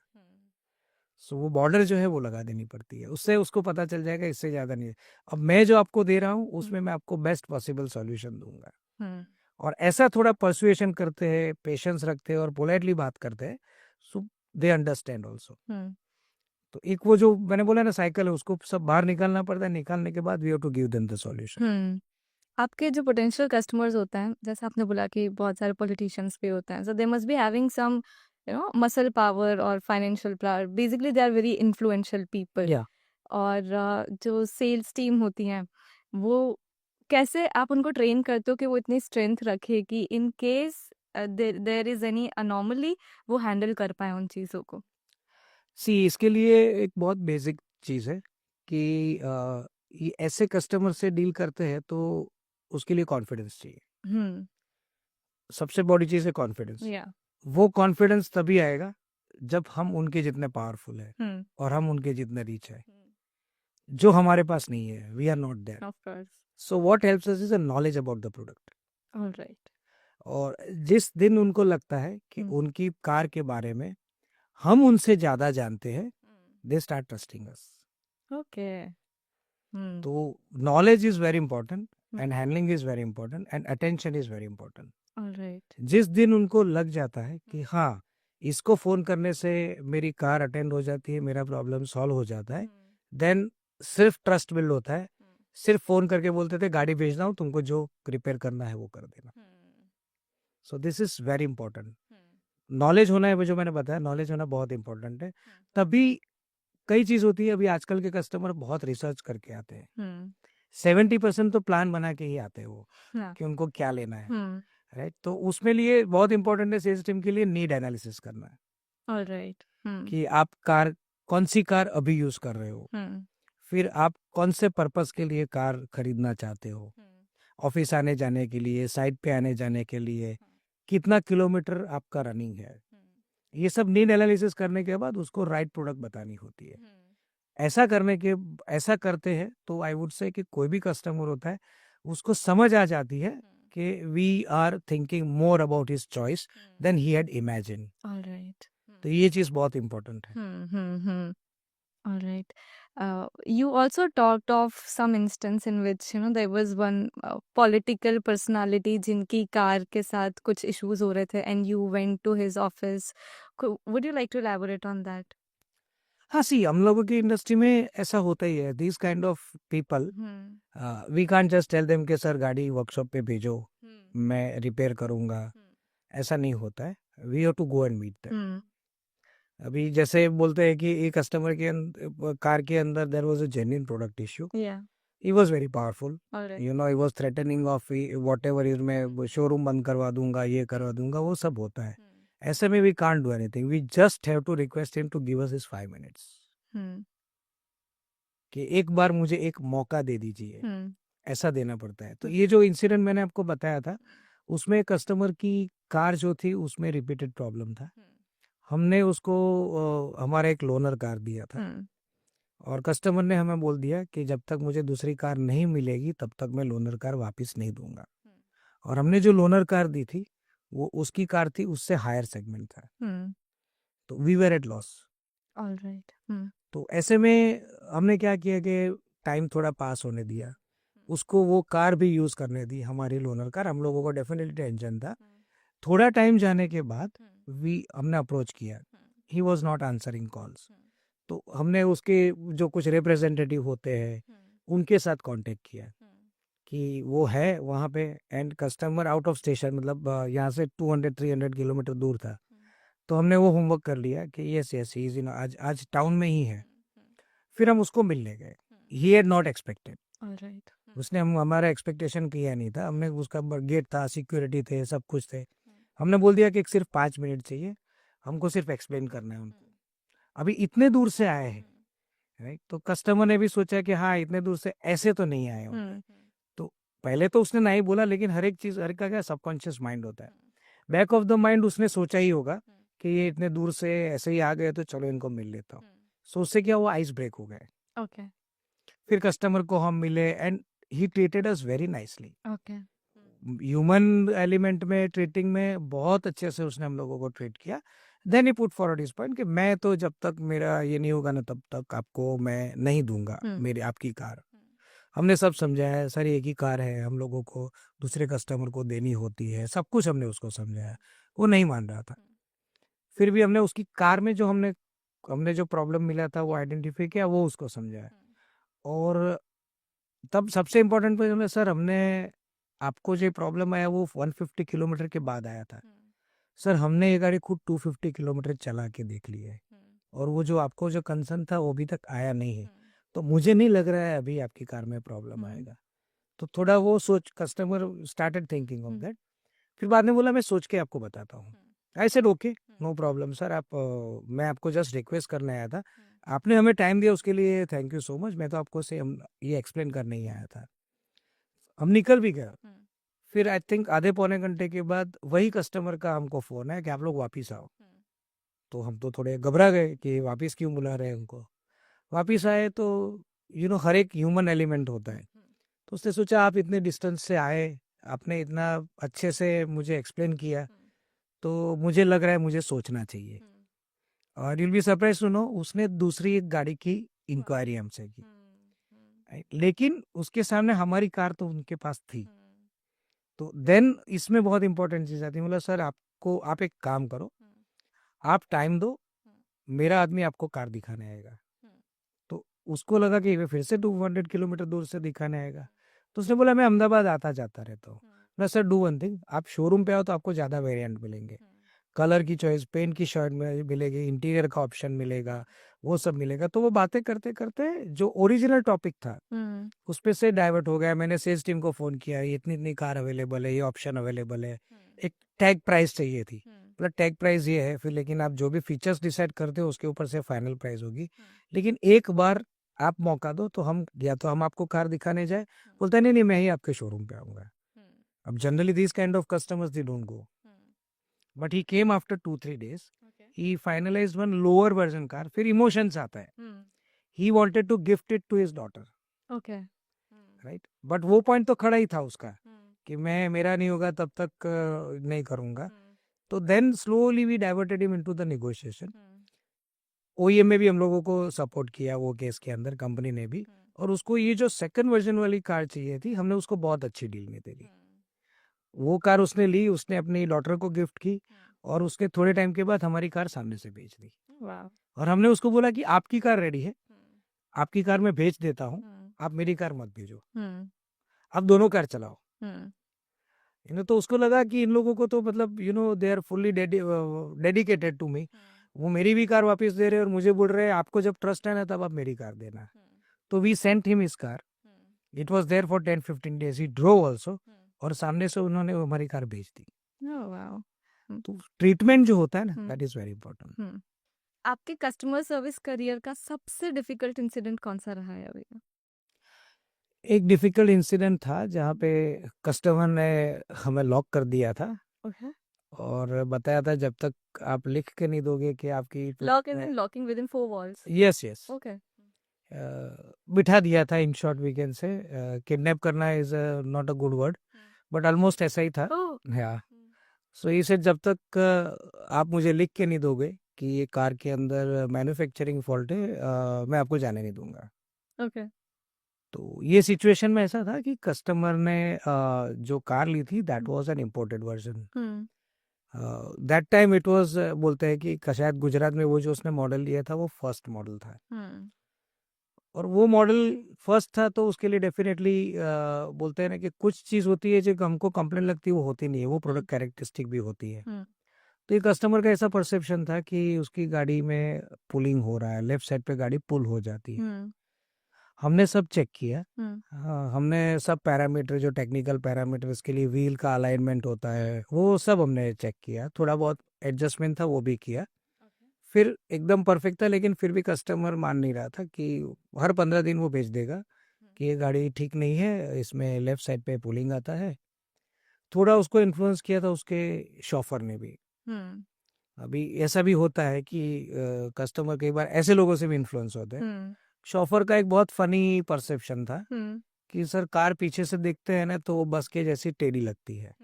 S2: सो वो बॉर्डर जो है वो लगा देनी पड़ती है, उससे उसको पता चल जाएगा इससे ज्यादा नहीं, अब मैं जो आपको दे रहा हूँ उसमें मैं आपको बेस्ट पॉसिबल सॉल्यूशन दूंगा। और ऐसा थोड़ा परसुएशन करते हैं, पेशेंस रखते हैं और पोलाइटली बात करते हैं, सो दे अंडरस्टैंड ऑल्सो। तो एक वो जो मैंने बोला ना साइकिल है, उसको सब बाहर निकालना पड़ता है, निकालने के बाद we have to give them the solution.
S1: आपके जो पोटेंशियल कस्टमर्स होते हैं, जैसे आपने बोला कि बहुत सारे पॉलिटिशियंस भी होते हैं, so they must be having some muscle power और financial power, basically they are very influential people. और जो सेल्स टीम होती हैं वो कैसे आप उनको ट्रेन करते हो कि वो इतनी स्ट्रेंथ रखे कि in case there is any anomaly वो हैंडल कर पाए उन चीज़ों को?
S2: सी इसके लिए एक बहुत बेसिक चीज़ है कि ये ऐसे कस्टमर से डील करते हैं तो उसके लिए कॉन्फिडेंस चाहिए। सबसे बड़ी चीज़ है कॉन्फिडेंस। वो कॉन्फिडेंस तभी आएगा जब हम उनके जितने पावरफुल है और हम उनके जितने रीच है। जो हमारे पास नहीं है, we are not there.
S1: Of course.
S2: So what helps us is a knowledge about the product.
S1: All right.
S2: और जिस दिन उनको लगता है कि
S1: Hmm.
S2: उनकी कार के बारे में हम उनसे ज़्यादा जानते हैं, they start trusting us.
S1: Okay. Hmm.
S2: तो knowledge is very important
S1: Hmm.
S2: And handling is very important and attention is very important.
S1: All right.
S2: जिस दिन उनको लग जाता है कि हाँ, इसको फ़ोन करने से मेरी कार अटेंड हो जाती है, मेरा प्रॉब्लम सॉल्व हो जाता है, देन सिर्फ ट्रस्ट बिल्ड होता है। सिर्फ फ़ोन करके बोलते थे गाड़ी भेज रहा हूँ, तुमको जो रिपेयर करना है वो कर देना। So this is very important. Knowledge होना है, वो जो मैंने बताया, नॉलेज होना बहुत इंपॉर्टेंट है। तभी कई चीज़ होती है, अभी आजकल के कस्टमर बहुत रिसर्च करके आते हैं।
S1: Hmm.
S2: 70% तो प्लान बना के ही आते हैं वो,
S1: Yeah.
S2: कि उनको क्या लेना है,
S1: Hmm.
S2: राइट? तो उसमें लिए बहुत इंपॉर्टेंट है सेल्स टीम के लिए नीड एनालिसिस करना है,
S1: All right. Hmm.
S2: कि आप कार कौन सी कार अभी यूज़ कर रहे हो,
S1: Hmm.
S2: फिर आप कौन से पर्पस के लिए कार खरीदना चाहते हो, ऑफिस आने जाने के लिए, साइट पे आने जाने के लिए, कितना किलोमीटर आपका रनिंग है। ये सब नीड एनालिसिस करने के बाद उसको राइट प्रोडक्ट बतानी होती है। ऐसा करने के ऐसा करते हैं तो आई वुड से कि कोई भी कस्टमर होता है उसको समझ आ जाती है कि we are thinking more about his choice than he had imagine.
S1: All right.
S2: तो ये चीज़ बहुत इंपॉर्टेंट है।
S1: Hmm. All right. You also talked of some instance in which there was one political personality जिनकी कार के साथ कुछ issues हो रहे थे and you went to his office. Would you like to elaborate on that?
S2: हाँ, सी हम लोगों की इंडस्ट्री में ऐसा होता ही है, this kind of people we can't just tell them कि सर गाड़ी वर्कशॉप पे भेजो, मैं रिपेयर करूँगा, ऐसा नहीं होता है। We have to go and meet them. अभी जैसे बोलते हैं कि एक कस्टमर के कार के अंदर there was a genuine product issue,
S1: Yeah.
S2: He was very powerful,
S1: All right.
S2: You know, he was threatening of whatever is, मैं शोरूम बंद करवा दूंगा, ये करवा दूंगा, वो सब होता है। ऐसे में we can't do anything, we just have to request him to give us his 5 minutes,
S1: Hmm.
S2: कि एक बार मुझे एक मौका दे दीजिए,
S1: Hmm.
S2: ऐसा देना पड़ता है। तो ये जो इंसिडेंट मैंने आपको बताया था, उसमें कस्टमर की कार जो थी उसमें रिपीटेड प्रॉब्लम था। हमने उसको हमारा एक लोनर कार दिया था,
S1: Hmm.
S2: और कस्टमर ने हमें बोल दिया कि जब तक मुझे दूसरी कार नहीं मिलेगी तब तक मैं लोनर कार वापस नहीं दूंगा। और हमने जो लोनर कार दी थी वो उसकी कार थी, उससे हायर सेगमेंट था,
S1: Hmm.
S2: तो we were at loss.
S1: All right. Hmm.
S2: तो ऐसे में हमने क्या किया कि टाइम थोड़ा पास होने दिया, उसको वो कार भी यूज़ करने दी, हमारी लोनर कार। हम लोगों को डेफिनेटली टेंशन था। थोड़ा टाइम जाने के बाद हमने अप्रोच किया, he was not answering calls. तो हमने उसके जो कुछ रिप्रेजेंटेटिव होते हैं उनके साथ कांटेक्ट किया कि वो है वहाँ पे, and customer out of station, मतलब यहाँ से 200-300 किलोमीटर दूर था। तो हमने वो होमवर्क कर लिया कि yes yes he is in, आज आज टाउन में ही है। फिर हम उसको मिलने गए, he had not expected,
S1: All right.
S2: उसने हमारा एक्सपेक्टेशन किया नहीं था। हमने उसका गेट था, सिक्योरिटी थे, सब कुछ थे। हमने बोल दिया कि सिर्फ 5 मिनट चाहिए, हमको सिर्फ एक्सप्लेन करना है उनको। अभी इतने दूर से आए हैं, राइट? तो कस्टमर ने भी सोचा कि हाँ, इतने दूर से ऐसे तो नहीं आए होंगे। तो पहले तो उसने नहीं बोला, लेकिन हर एक चीज़, हर का क्या सबकॉन्शियस माइंड होता है, बैक ऑफ द माइंड उसने सोचा ही होगा कि ये इतने दूर से ऐसे ही आ गए तो चलो इनको मिल लेता हूँ। सो उससे क्या हुआ, आइस ब्रेक हो गए।
S1: Okay.
S2: फिर कस्टमर को हम मिले and he treated us very nicely.
S1: Okay.
S2: Human element में, ट्रीटिंग में बहुत अच्छे से उसने हम लोगों को ट्रीट किया। Then he put forward his point कि मैं तो जब तक मेरा ये नहीं होगा ना तब तक आपको मैं नहीं दूंगा मेरी आपकी कार। हमने सब समझाया, सर एक ही कार है, हम लोगों को दूसरे कस्टमर को देनी होती है, सब कुछ हमने उसको समझाया। वो नहीं मान रहा था। फिर भी हमने उसकी कार में जो हमने हमने जो प्रॉब्लम मिला था वो आइडेंटिफाई किया, वो उसको समझाया। और तब सबसे इम्पोर्टेंट पॉइंट हमने, सर हमने आपको जो प्रॉब्लम आया वो 150 किलोमीटर के बाद आया था। सर हमने ये गाड़ी खुद 250 किलोमीटर चला के देख ली है, और वो जो आपको जो कंसर्न था वो अभी तक आया नहीं है। तो मुझे नहीं लग रहा है अभी आपकी कार में प्रॉब्लम आएगा। तो थोड़ा वो सोच, customer started thinking of that. फिर बाद में बोला मैं सोच के आपको बताता हूँ। I said okay, no problem sir, आप मैं आपको जस्ट रिक्वेस्ट करने आया था, आपने हमें टाइम दिया उसके लिए थैंक यू सो मच। मैं तो आपको से ये एक्सप्लेन करने ही आया था। हम निकल भी गया। फिर आई थिंक आधे पौने घंटे के बाद वही कस्टमर का हमको फ़ोन है कि आप लोग वापस आओ। तो हम तो थोड़े घबरा गए कि वापस क्यों बुला रहे हैं उनको। वापस आए तो हर एक ह्यूमन एलिमेंट होता है। तो उसने सोचा आप इतने डिस्टेंस से आए, आपने इतना अच्छे से मुझे एक्सप्लेन किया, तो मुझे लग रहा है मुझे सोचना चाहिए। और you'll be surprise to know उसने दूसरी एक गाड़ी की इंक्वायरी हमसे की। लेकिन उसके सामने हमारी कार तो उनके पास थी। तो देन इसमें बहुत इंपॉर्टेंट चीज आती है, बोला सर आपको, आप एक काम करो, आप टाइम दो, मेरा आदमी आपको कार दिखाने आएगा। तो उसको लगा कि वे फिर से 200 किलोमीटर दूर से दिखाने आएगा। तो उसने बोला मैं अहमदाबाद आता जाता रहता हूँ। बोला सर डू वन थिंग, आप शोरूम पे आओ तो आपको ज़्यादा वेरिएंट मिलेंगे, कलर की चॉइस, पेंट की शर्ट में मिलेगी, इंटीरियर का ऑप्शन मिलेगा, वो सब मिलेगा। तो वो बातें करते करते जो ओरिजिनल टॉपिक था उस पे से डाइवर्ट हो गया। मैंने सेल्स टीम को फ़ोन किया, ये इतनी इतनी कार अवेलेबल है, ये ऑप्शन अवेलेबल है, एक टैग प्राइस चाहिए थी। मतलब टैग प्राइस ये है फिर, लेकिन आप जो भी फीचर्स डिसाइड करते हो उसके ऊपर से फाइनल प्राइस होगी, लेकिन एक बार आप मौका दो तो हम, या तो हम आपको कार दिखाने जाए। बोलता है नहीं नहीं, मैं ही आपके शोरूम पे आऊँगा। अब generally this kind of customers they don't go, but he came after 2-3 days, he finalised one lower version car. फिर इमोशंस आता है, he wanted to gift it to his daughter,
S1: okay.
S2: Right. But वो point तो खड़ा ही था उसका कि मैं, मेरा नहीं होगा तब तक नहीं करूंगा। तो then slowly we diverted him into the negotiation. OEM में भी हम लोगों को सपोर्ट किया वो केस के अंदर, कंपनी ने भी। और उसको ये जो सेकंड वर्जन वाली कार चाहिए थी, हमने उसको बहुत अच्छी डील में दे दी। वो कार उसने ली, उसने अपनी डॉटर को गिफ्ट की, और उसके थोड़े टाइम के बाद हमारी कार सामने से बेच दी।
S1: वाह।
S2: और हमने उसको बोला कि आपकी कार रेडी है, आपकी कार मैं भेज देता हूँ, आप मेरी कार मत भेजो, आप दोनों कार चलाओ। तो उसको लगा कि इन लोगों को तो मतलब they are fully dedicated to me. वो मेरी भी कार वापस दे रहे हैं और मुझे बोल रहे हैं आपको जब ट्रस्ट है ना तब आप मेरी कार देना। तो we sent him his car, it was there for 10-15 days, he drove also, और सामने से उन्होंने हमारी कार भेज दी।
S1: Oh wow.
S2: तो ट्रीटमेंट जो होता है ना, दैट इज वेरी इंपॉर्टेंट।
S1: आपके कस्टमर सर्विस करियर का सबसे डिफिकल्ट इंसिडेंट कौन सा रहा है अभी का?
S2: एक डिफिकल्ट इंसिडेंट था जहाँ पे कस्टमर ने हमें लॉक कर दिया था,
S1: ओके।
S2: और बताया था जब तक आप लिख के नहीं दोगे कि आपकी
S1: lock is in locking with in 4 walls।
S2: Yes yes,
S1: okay.
S2: बिठा दिया था इन शॉर्ट वीकेंड से। किडनैप करना is not a good word, but almost ऐसा ही था।
S1: ओह।
S2: हाँ, सो ये से जब तक आप मुझे लिख के नहीं दोगे कि ये कार के अंदर मैन्युफैक्चरिंग फॉल्ट है, मैं आपको जाने नहीं दूंगा।
S1: ओके।
S2: तो ये सिचुएशन में ऐसा था कि कस्टमर ने जो कार ली थी that was an imported version. That time it was, बोलते हैं कि शायद गुजरात में वो जो उसने मॉडल लिया था वो फर्स्ट मॉडल था, और वो मॉडल फर्स्ट था, तो उसके लिए डेफिनेटली बोलते हैं ना कि कुछ चीज़ होती है जो हमको कंप्लेन लगती है वो होती नहीं है, वो प्रोडक्ट कैरेक्टरिस्टिक भी होती है। तो ये कस्टमर का ऐसा परसेप्शन था कि उसकी गाड़ी में पुलिंग हो रहा है, लेफ्ट साइड पे गाड़ी पुल हो जाती है। हमने सब चेक किया। हाँ, हमने सब पैरामीटर, जो टेक्निकल पैरामीटर इसके लिए व्हील का अलाइनमेंट होता है, वो सब हमने चेक किया, थोड़ा बहुत एडजस्टमेंट था वो भी किया। फिर एकदम परफेक्ट था, लेकिन फिर भी कस्टमर मान नहीं रहा था कि हर 15 दिन वो भेज देगा कि ये गाड़ी ठीक नहीं है, इसमें लेफ्ट साइड पे पुलिंग आता है। थोड़ा उसको इन्फ्लुएंस किया था उसके शॉफर ने भी। अभी ऐसा भी होता है कि कस्टमर कई बार ऐसे लोगों से भी इन्फ्लुएंस होते हैं। शॉफर का एक बहुत फनी परसेप्शन था कि सर कार पीछे से देखते हैं ना तो वो बस के जैसी टेढ़ी लगती है।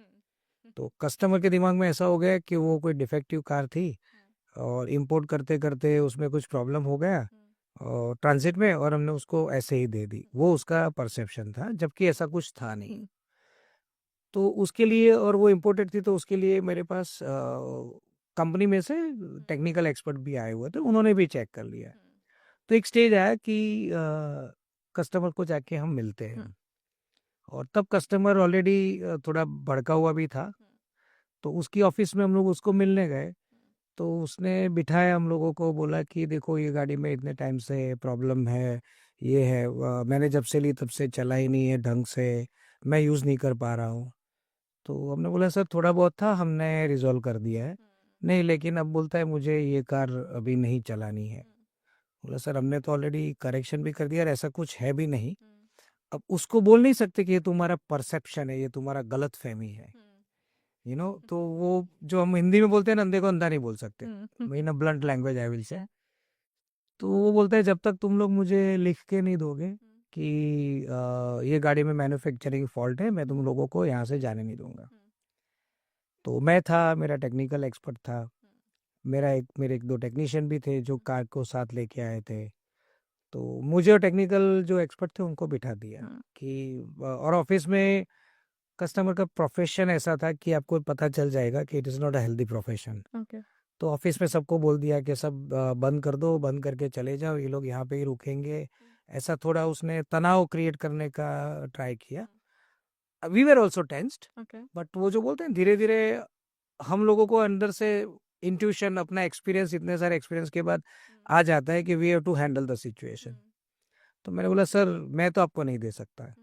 S2: तो कस्टमर के दिमाग में ऐसा हो गया कि वो कोई डिफेक्टिव कार थी, और इंपोर्ट करते करते उसमें कुछ प्रॉब्लम हो गया और ट्रांजिट में, और हमने उसको ऐसे ही दे दी। वो उसका परसेप्शन था, जबकि ऐसा कुछ था नहीं। तो उसके लिए, और वो इम्पोर्टेड थी, तो उसके लिए मेरे पास कंपनी में से टेक्निकल एक्सपर्ट भी आए हुए थे, उन्होंने भी चेक कर लिया। तो एक स्टेज आया कि कस्टमर को जाके हम मिलते हैं, और तब कस्टमर ऑलरेडी थोड़ा भड़का हुआ भी था। तो उसकी ऑफिस में हम लोग उसको मिलने गए, तो उसने बिठाया हम लोगों को, बोला कि देखो ये गाड़ी में इतने टाइम से प्रॉब्लम है, ये है, मैंने जब से ली तब से चला ही नहीं है ढंग से, मैं यूज़ नहीं कर पा रहा हूँ। तो हमने बोला सर थोड़ा बहुत था, हमने रिजॉल्व कर दिया है। नहीं, लेकिन अब बोलता है मुझे ये कार अभी नहीं चलानी है। बोला सर हमने तो ऑलरेडी करेक्शन भी कर दिया और ऐसा कुछ है भी नहीं। अब उसको बोल नहीं सकते कि ये तुम्हारा परसेप्शन है, ये तुम्हारा गलत फहमी है, तो वो जो हम हिंदी में बोलते हैं ना, अंधे को अंधा नहीं बोल सकते, in a blunt language I will say. तो वो बोलता है जब तक तुम लोग मुझे लिख के नहीं दोगे कि ये गाड़ी में मैन्युफैक्चरिंग फॉल्ट है, मैं तुम लोगों को यहाँ से जाने नहीं दूंगा। तो मैं था, मेरा टेक्निकल एक्सपर्ट था, मेरे एक दो टेक्नीशियन भी थे जो कार को साथ लेके आए थे। तो मुझे और टेक्निकल जो एक्सपर्ट थे उनको बिठा दिया कि और ऑफिस में कस्टमर का प्रोफेशन ऐसा था कि आपको पता चल जाएगा कि it is not a healthy profession.
S1: Okay.
S2: तो ऑफिस में सबको बोल दिया कि सब बंद कर दो, बंद करके चले जाओ, ये लोग यहाँ पे ही रुकेंगे। ऐसा थोड़ा उसने तनाव क्रिएट करने का ट्राई किया। We were also tensed,
S1: okay.
S2: But वो जो बोलते हैं धीरे धीरे हम लोगों को अंदर से इंट्यूशन, अपना एक्सपीरियंस, इतने सारे एक्सपीरियंस के बाद आ जाता है कि we have to handle the situation. तो मैंने बोला सर मैं तो आपको नहीं दे सकता।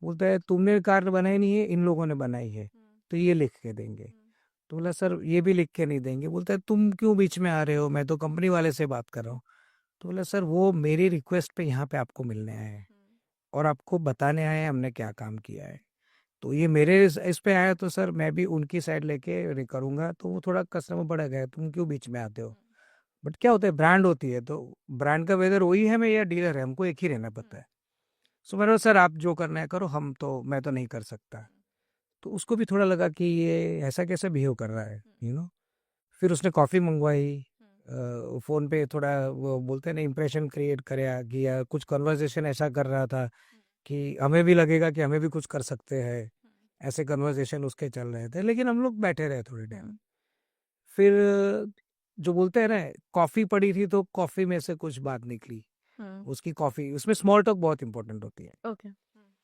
S2: बोलता है तुमने कार बनाई नहीं है, इन लोगों ने बनाई है, तो ये लिख के देंगे। तो बोला सर ये भी लिख के नहीं देंगे। बोलता है तुम क्यों बीच में आ रहे हो, मैं तो कंपनी वाले से बात कर रहा हूँ। तो बोला सर वो मेरी रिक्वेस्ट पे यहाँ पे आपको मिलने आए हैं और आपको बताने आए हैं हमने क्या काम किया है। तो ये मेरे इस पे आया तो सर मैं भी उनकी साइड लेके करूँगा। तो वो थोड़ा कस्टमर बढ़ गया, तुम क्यों बीच में आते हो। बट क्या होता है, ब्रांड होती है तो ब्रांड का वेदर वही है, मैं या डीलर है, हमको एक ही रहना पड़ता है। सो मैंने बोला सर आप जो करना है करो, मैं तो नहीं कर सकता। तो उसको भी थोड़ा लगा कि ये ऐसा कैसे बिहेव कर रहा है, फिर उसने कॉफ़ी मंगवाई। फ़ोन पे थोड़ा वो बोलते हैं ना इम्प्रेशन क्रिएट कराया, किया कुछ कन्वर्सेशन ऐसा कर रहा था कि हमें भी लगेगा कि हमें भी कुछ कर सकते हैं। ऐसे कन्वर्सेशन उसके चल रहे थे, लेकिन हम लोग बैठे रहे थोड़ी टाइम। फिर जो बोलते हैं ना, कॉफ़ी पड़ी थी तो कॉफ़ी में से कुछ बात निकली। उसकी कॉफ़ी, उसमें स्मॉल टॉक बहुत इंपॉर्टेंट होती है।
S1: ओके।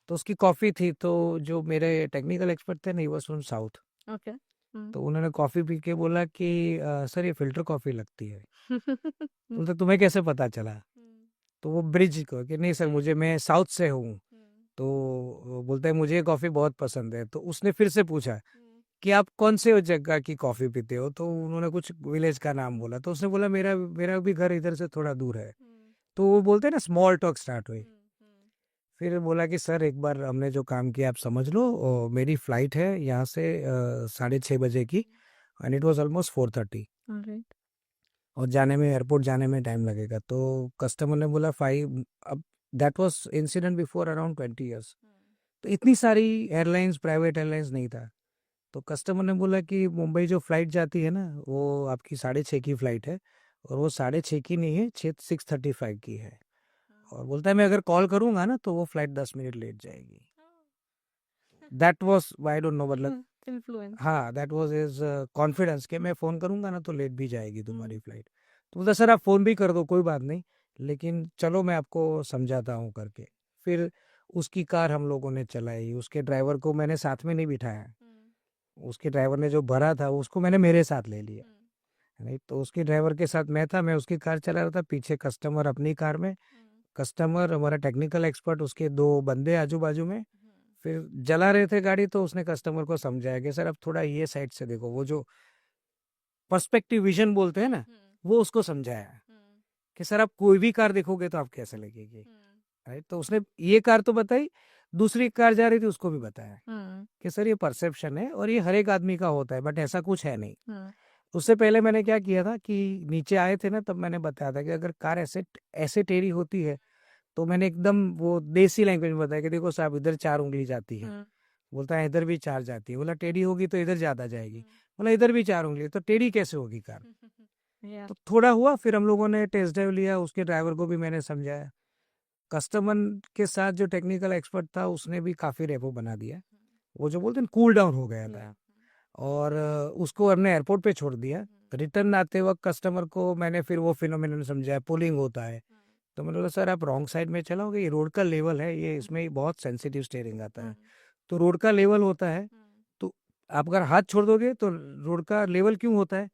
S2: तो उसकी कॉफ़ी थी, तो जो मेरे टेक्निकल एक्सपर्ट थे, नहीं वो फ्रॉम साउथ,
S1: ओके।
S2: तो उन्होंने कॉफ़ी पी के बोला कि सर ये फ़िल्टर कॉफ़ी लगती है। बोलते तुम्हें कैसे पता चला। तो वो ब्रिज को कि नहीं सर मुझे, मैं साउथ से हूँ। तो वो बोलता है मुझे ये कॉफ़ी बहुत पसंद है। तो उसने फिर से पूछा कि आप कौन से जगह की कॉफ़ी पीते हो। तो उन्होंने कुछ विलेज का नाम बोला। तो उसने बोला मेरा मेरा भी घर इधर से थोड़ा दूर है। तो वो बोलते हैं ना, स्मॉल टॉक स्टार्ट हुई। फिर बोला कि सर एक बार हमने जो काम किया आप समझ लो, मेरी फ्लाइट है यहाँ से 6:30 बजे की, and it was almost 4:30,
S1: alright.
S2: और जाने में, एयरपोर्ट जाने में टाइम लगेगा। तो कस्टमर ने बोला 5। अब that was incident before around 20 years. तो इतनी सारी एयरलाइंस, प्राइवेट एयरलाइंस नहीं था। तो कस्टमर ने बोला कि मुंबई जो फ्लाइट जाती है ना, वो आपकी 6:30 की फ्लाइट है, और वो 6:30 की नहीं है, 6:35 की है। और बोलता है मैं अगर कॉल करूंगा ना तो वो फ्लाइट 10 मिनट लेट जाएगी। That was, I don't know, मतलब
S1: इन्फ्लुएंस।
S2: हाँ, दैट वाज हिज कॉन्फिडेंस कि मैं फ़ोन करूंगा ना तो लेट भी जाएगी तुम्हारी फ्लाइट। तो बोलता सर आप फ़ोन भी कर दो कोई बात नहीं, लेकिन चलो मैं आपको समझाता हूँ करके। फिर उसकी कार हम लोगों ने चलाई, उसके ड्राइवर को मैंने साथ में नहीं बिठाया। उसके ड्राइवर ने जो भरा था उसको मैंने मेरे साथ ले लिया। नहीं तो उसके ड्राइवर के साथ मैं था, मैं उसकी कार चला रहा था, पीछे कस्टमर अपनी कार में, कस्टमर, हमारा टेक्निकल एक्सपर्ट, उसके 2 बंदे आजू बाजू में। फिर जला रहे थे गाड़ी, तो उसने कस्टमर को समझाया कि सर अब थोड़ा ये साइड से देखो, वो जो पर्सपेक्टिव विजन बोलते हैं ना, वो उसको समझाया कि सर आप कोई भी कार देखोगे तो आप कैसे लगेगी। राइट, तो उसने ये कार तो बताई, दूसरी कार जा रही थी उसको भी बताया कि सर ये परसेप्शन है और ये हर एक आदमी का होता है, बट ऐसा कुछ है नहीं। उससे पहले मैंने क्या किया था कि नीचे आए थे ना, तब मैंने बताया था कि अगर कार ऐसे ऐसे टेढ़ी होती है, तो मैंने एकदम वो देसी लैंग्वेज में बताया कि देखो साहब इधर 4 उंगली जाती है। बोलता है इधर भी 4 जाती है। बोला टेढ़ी होगी तो इधर ज्यादा जाएगी। बोला इधर भी 4 उंगली, तो टेढ़ी कैसे होगी कार।
S1: या।
S2: तो थोड़ा हुआ, फिर हम लोगों ने टेस्ट ड्राइव लिया, उसके ड्राइवर को भी मैंने समझाया। कस्टमर के साथ जो टेक्निकल एक्सपर्ट था उसने भी काफी रेपो बना दिया। वो जो बोलते हैं कूल डाउन हो गया था, और उसको हमने एयरपोर्ट पे छोड़ दिया। रिटर्न आते वक्त कस्टमर को मैंने फिर वो फिनोमिनन समझाया, पुलिंग होता है। तो मैंने बोला सर आप रॉन्ग साइड में चलाओगे, ये रोड का लेवल है, ये इसमें बहुत सेंसिटिव स्टीयरिंग आता है। तो रोड का लेवल होता है, तो आप अगर हाथ छोड़ दोगे तो रोड का लेवल क्यों होता है,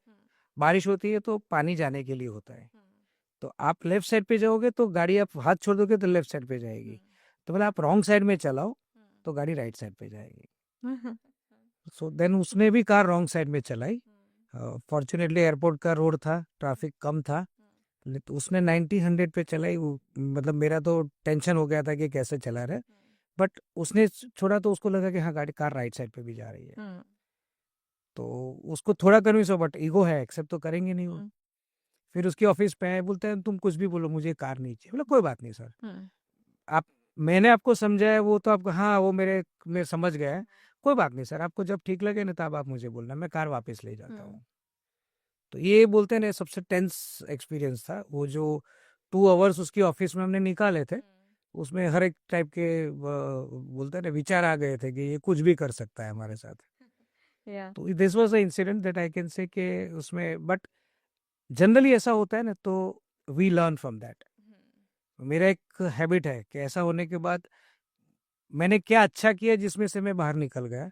S2: बारिश होती है तो पानी जाने के लिए होता है। तो आप लेफ्ट साइड पे जाओगे तो गाड़ी, आप हाथ छोड़ दोगे तो लेफ्ट साइड पे जाएगी। तो बोला आप रॉन्ग साइड में चलाओ तो गाड़ी राइट साइड पे जाएगी। सो देन उसने भी कार रॉन्ग साइड में चलाई। फॉर्चुनेटली एयरपोर्ट का रोड था, ट्रैफिक कम था, तो उसने 90-100 पे चलाई। मतलब मेरा तो टेंशन हो गया था कि कैसे चला रहा है, बट उसने छोड़ा तो उसको लगा कि हाँ गाड़ी, कार राइट साइड पे भी जा रही है। तो उसको थोड़ा कन्विंस हो, बट ईगो है, एक्सेप्ट तो करेंगे नहीं वो। फिर उसकी ऑफिस पे आए, बोलते हैं तुम कुछ भी बोलो, मुझे कार नहीं चाहिए। बोला कोई बात नहीं सर, आप, मैंने आपको समझाया, वो तो आपको, हाँ वो मेरे समझ गया है, कोई बात नहीं सर, आपको जब ठीक लगे ना तब आप मुझे बोलना, मैं कार वापस ले जाता हूँ। तो ये बोलते हैं ना, सबसे टेंस एक्सपीरियंस था वो, जो 2 आवर्स उसकी ऑफिस में हमने निकाले थे, उसमें हर एक टाइप के बोलते हैं ना विचार आ गए थे कि ये कुछ भी कर सकता है हमारे साथ।
S1: Yeah.
S2: तो this was a incident that I can say कि उसमें, बट जनरली ऐसा होता है ना, तो वी लर्न फ्रॉम दैट। मेरा एक हैबिट है कि ऐसा होने के बाद मैंने क्या अच्छा किया जिसमें से मैं बाहर निकल गया,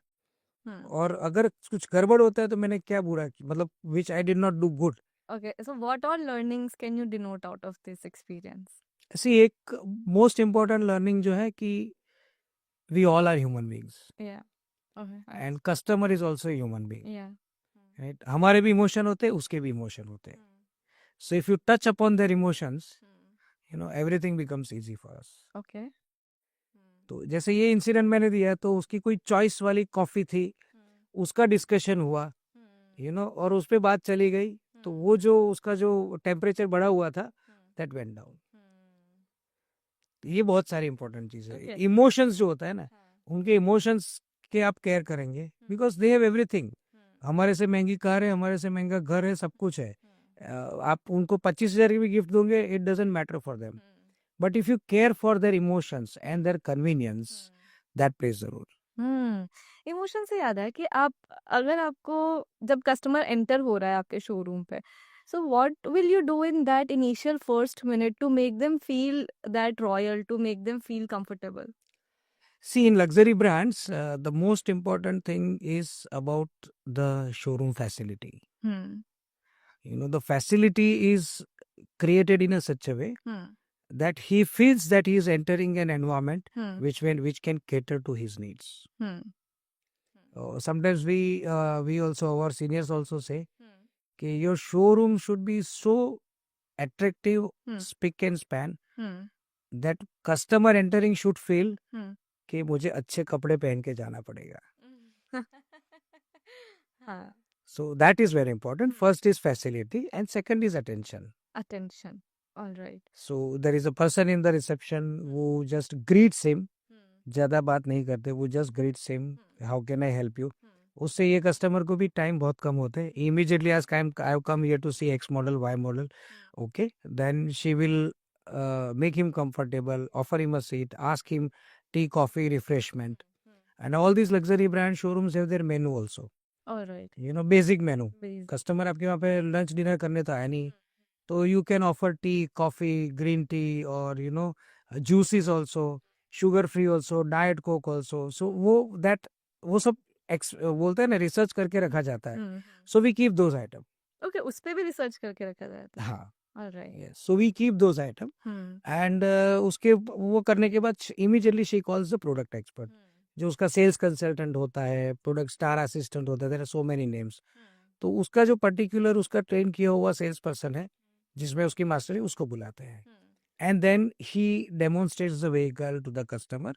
S2: और अगर कुछ गड़बड़ होता है तो मैंने क्या बुरा किया, मतलब which I did not do good.
S1: Okay, so what all learnings can you denote out of this experience?
S2: ऐसी एक मोस्ट इम्पोर्टेंट लर्निंग जो है कि we all are human beings,
S1: Yeah. Okay.
S2: And customer is also human being,
S1: Yeah.
S2: Right? हमारे भी emotion होते हैं, उसके भी इमोशन होते हैं। So if you touch upon their emotions, you know everything becomes easy for us.
S1: Okay.
S2: तो जैसे ये इंसिडेंट मैंने दिया, तो उसकी कोई चॉइस वाली कॉफी थी, उसका डिस्कशन हुआ, यू नो, और उस पे बात चली गई, तो वो जो उसका जो टेम्परेचर बढ़ा हुआ था, दैट वेंट डाउन। ये बहुत सारी इंपॉर्टेंट चीज है।
S1: Okay.
S2: इमोशंस जो होता है ना, उनके इमोशंस के आप केयर करेंगे, बिकॉज दे हैव एवरीथिंग। हमारे से महंगी कार है, हमारे से महंगा घर है, सब कुछ है। आप उनको 25,000 की भी गिफ्ट दोगे, it doesn't matter for them, but if you care for their emotions and their convenience, that plays the role.
S1: Emotion से याद है कि आप, अगर आपको, जब कस्टमर एंटर हो रहा है आपके शोरूम पे, so what will you do in that initial first minute to make them feel that royal, to make them feel comfortable?
S2: See, in luxury brands, the most important thing is about the showroom facility.
S1: Hmm.
S2: You know, the facility is created in a such a way
S1: Hmm.
S2: that he feels that he is entering an environment
S1: Hmm.
S2: which can cater to his needs.
S1: Hmm.
S2: Sometimes we also, our seniors also say कि your showroom should be so attractive, spick and span,
S1: Hmm.
S2: that customer entering should feel
S1: Hmm.
S2: कि मुझे अच्छे कपड़े पहन के जाना पड़ेगा।
S1: हाँ.
S2: So that is very important. First is facility and second is attention.
S1: Attention. All right.
S2: So there is a person in the reception who just greets him. ज़्यादा बात नहीं करते, वो just greets him, how can I help you. उससे ये customer को भी time बहुत कम होते हैं। इमीडिएटली आज I have come here to see X model, Y model, okay, then she will make him comfortable, offer him a seat, ask him tea, coffee, refreshment, and all these luxury brand showrooms have their menu also,
S1: All right.
S2: you know, basic menu.
S1: Basic.
S2: Customer आपके वहाँ पे lunch dinner करने तो आया नहीं, तो you can offer tea, coffee, green tea, और you know juices also, sugar free also, diet Coke also. So वो सब बोलते हैं ना, रिसर्च करके रखा जाता है। So we keep those item.
S1: Okay, उस पे भी रिसर्च करके रखा जाता है।
S2: हाँ,
S1: All right.
S2: Yes, so we keep those item, and उसके वो करने के बाद immediately she calls the product expert, जो उसका सेल्स कंसल्टेंट होता है, प्रोडक्ट स्टार असिस्टेंट होता है, there are so many names. तो उसका जो पर्टिकुलर उसका ट्रेन किया हुआ सेल्स पर्सन है, जिसमें उसकी मास्टरी, उसको बुलाते हैं, and then he demonstrates the vehicle to the customer.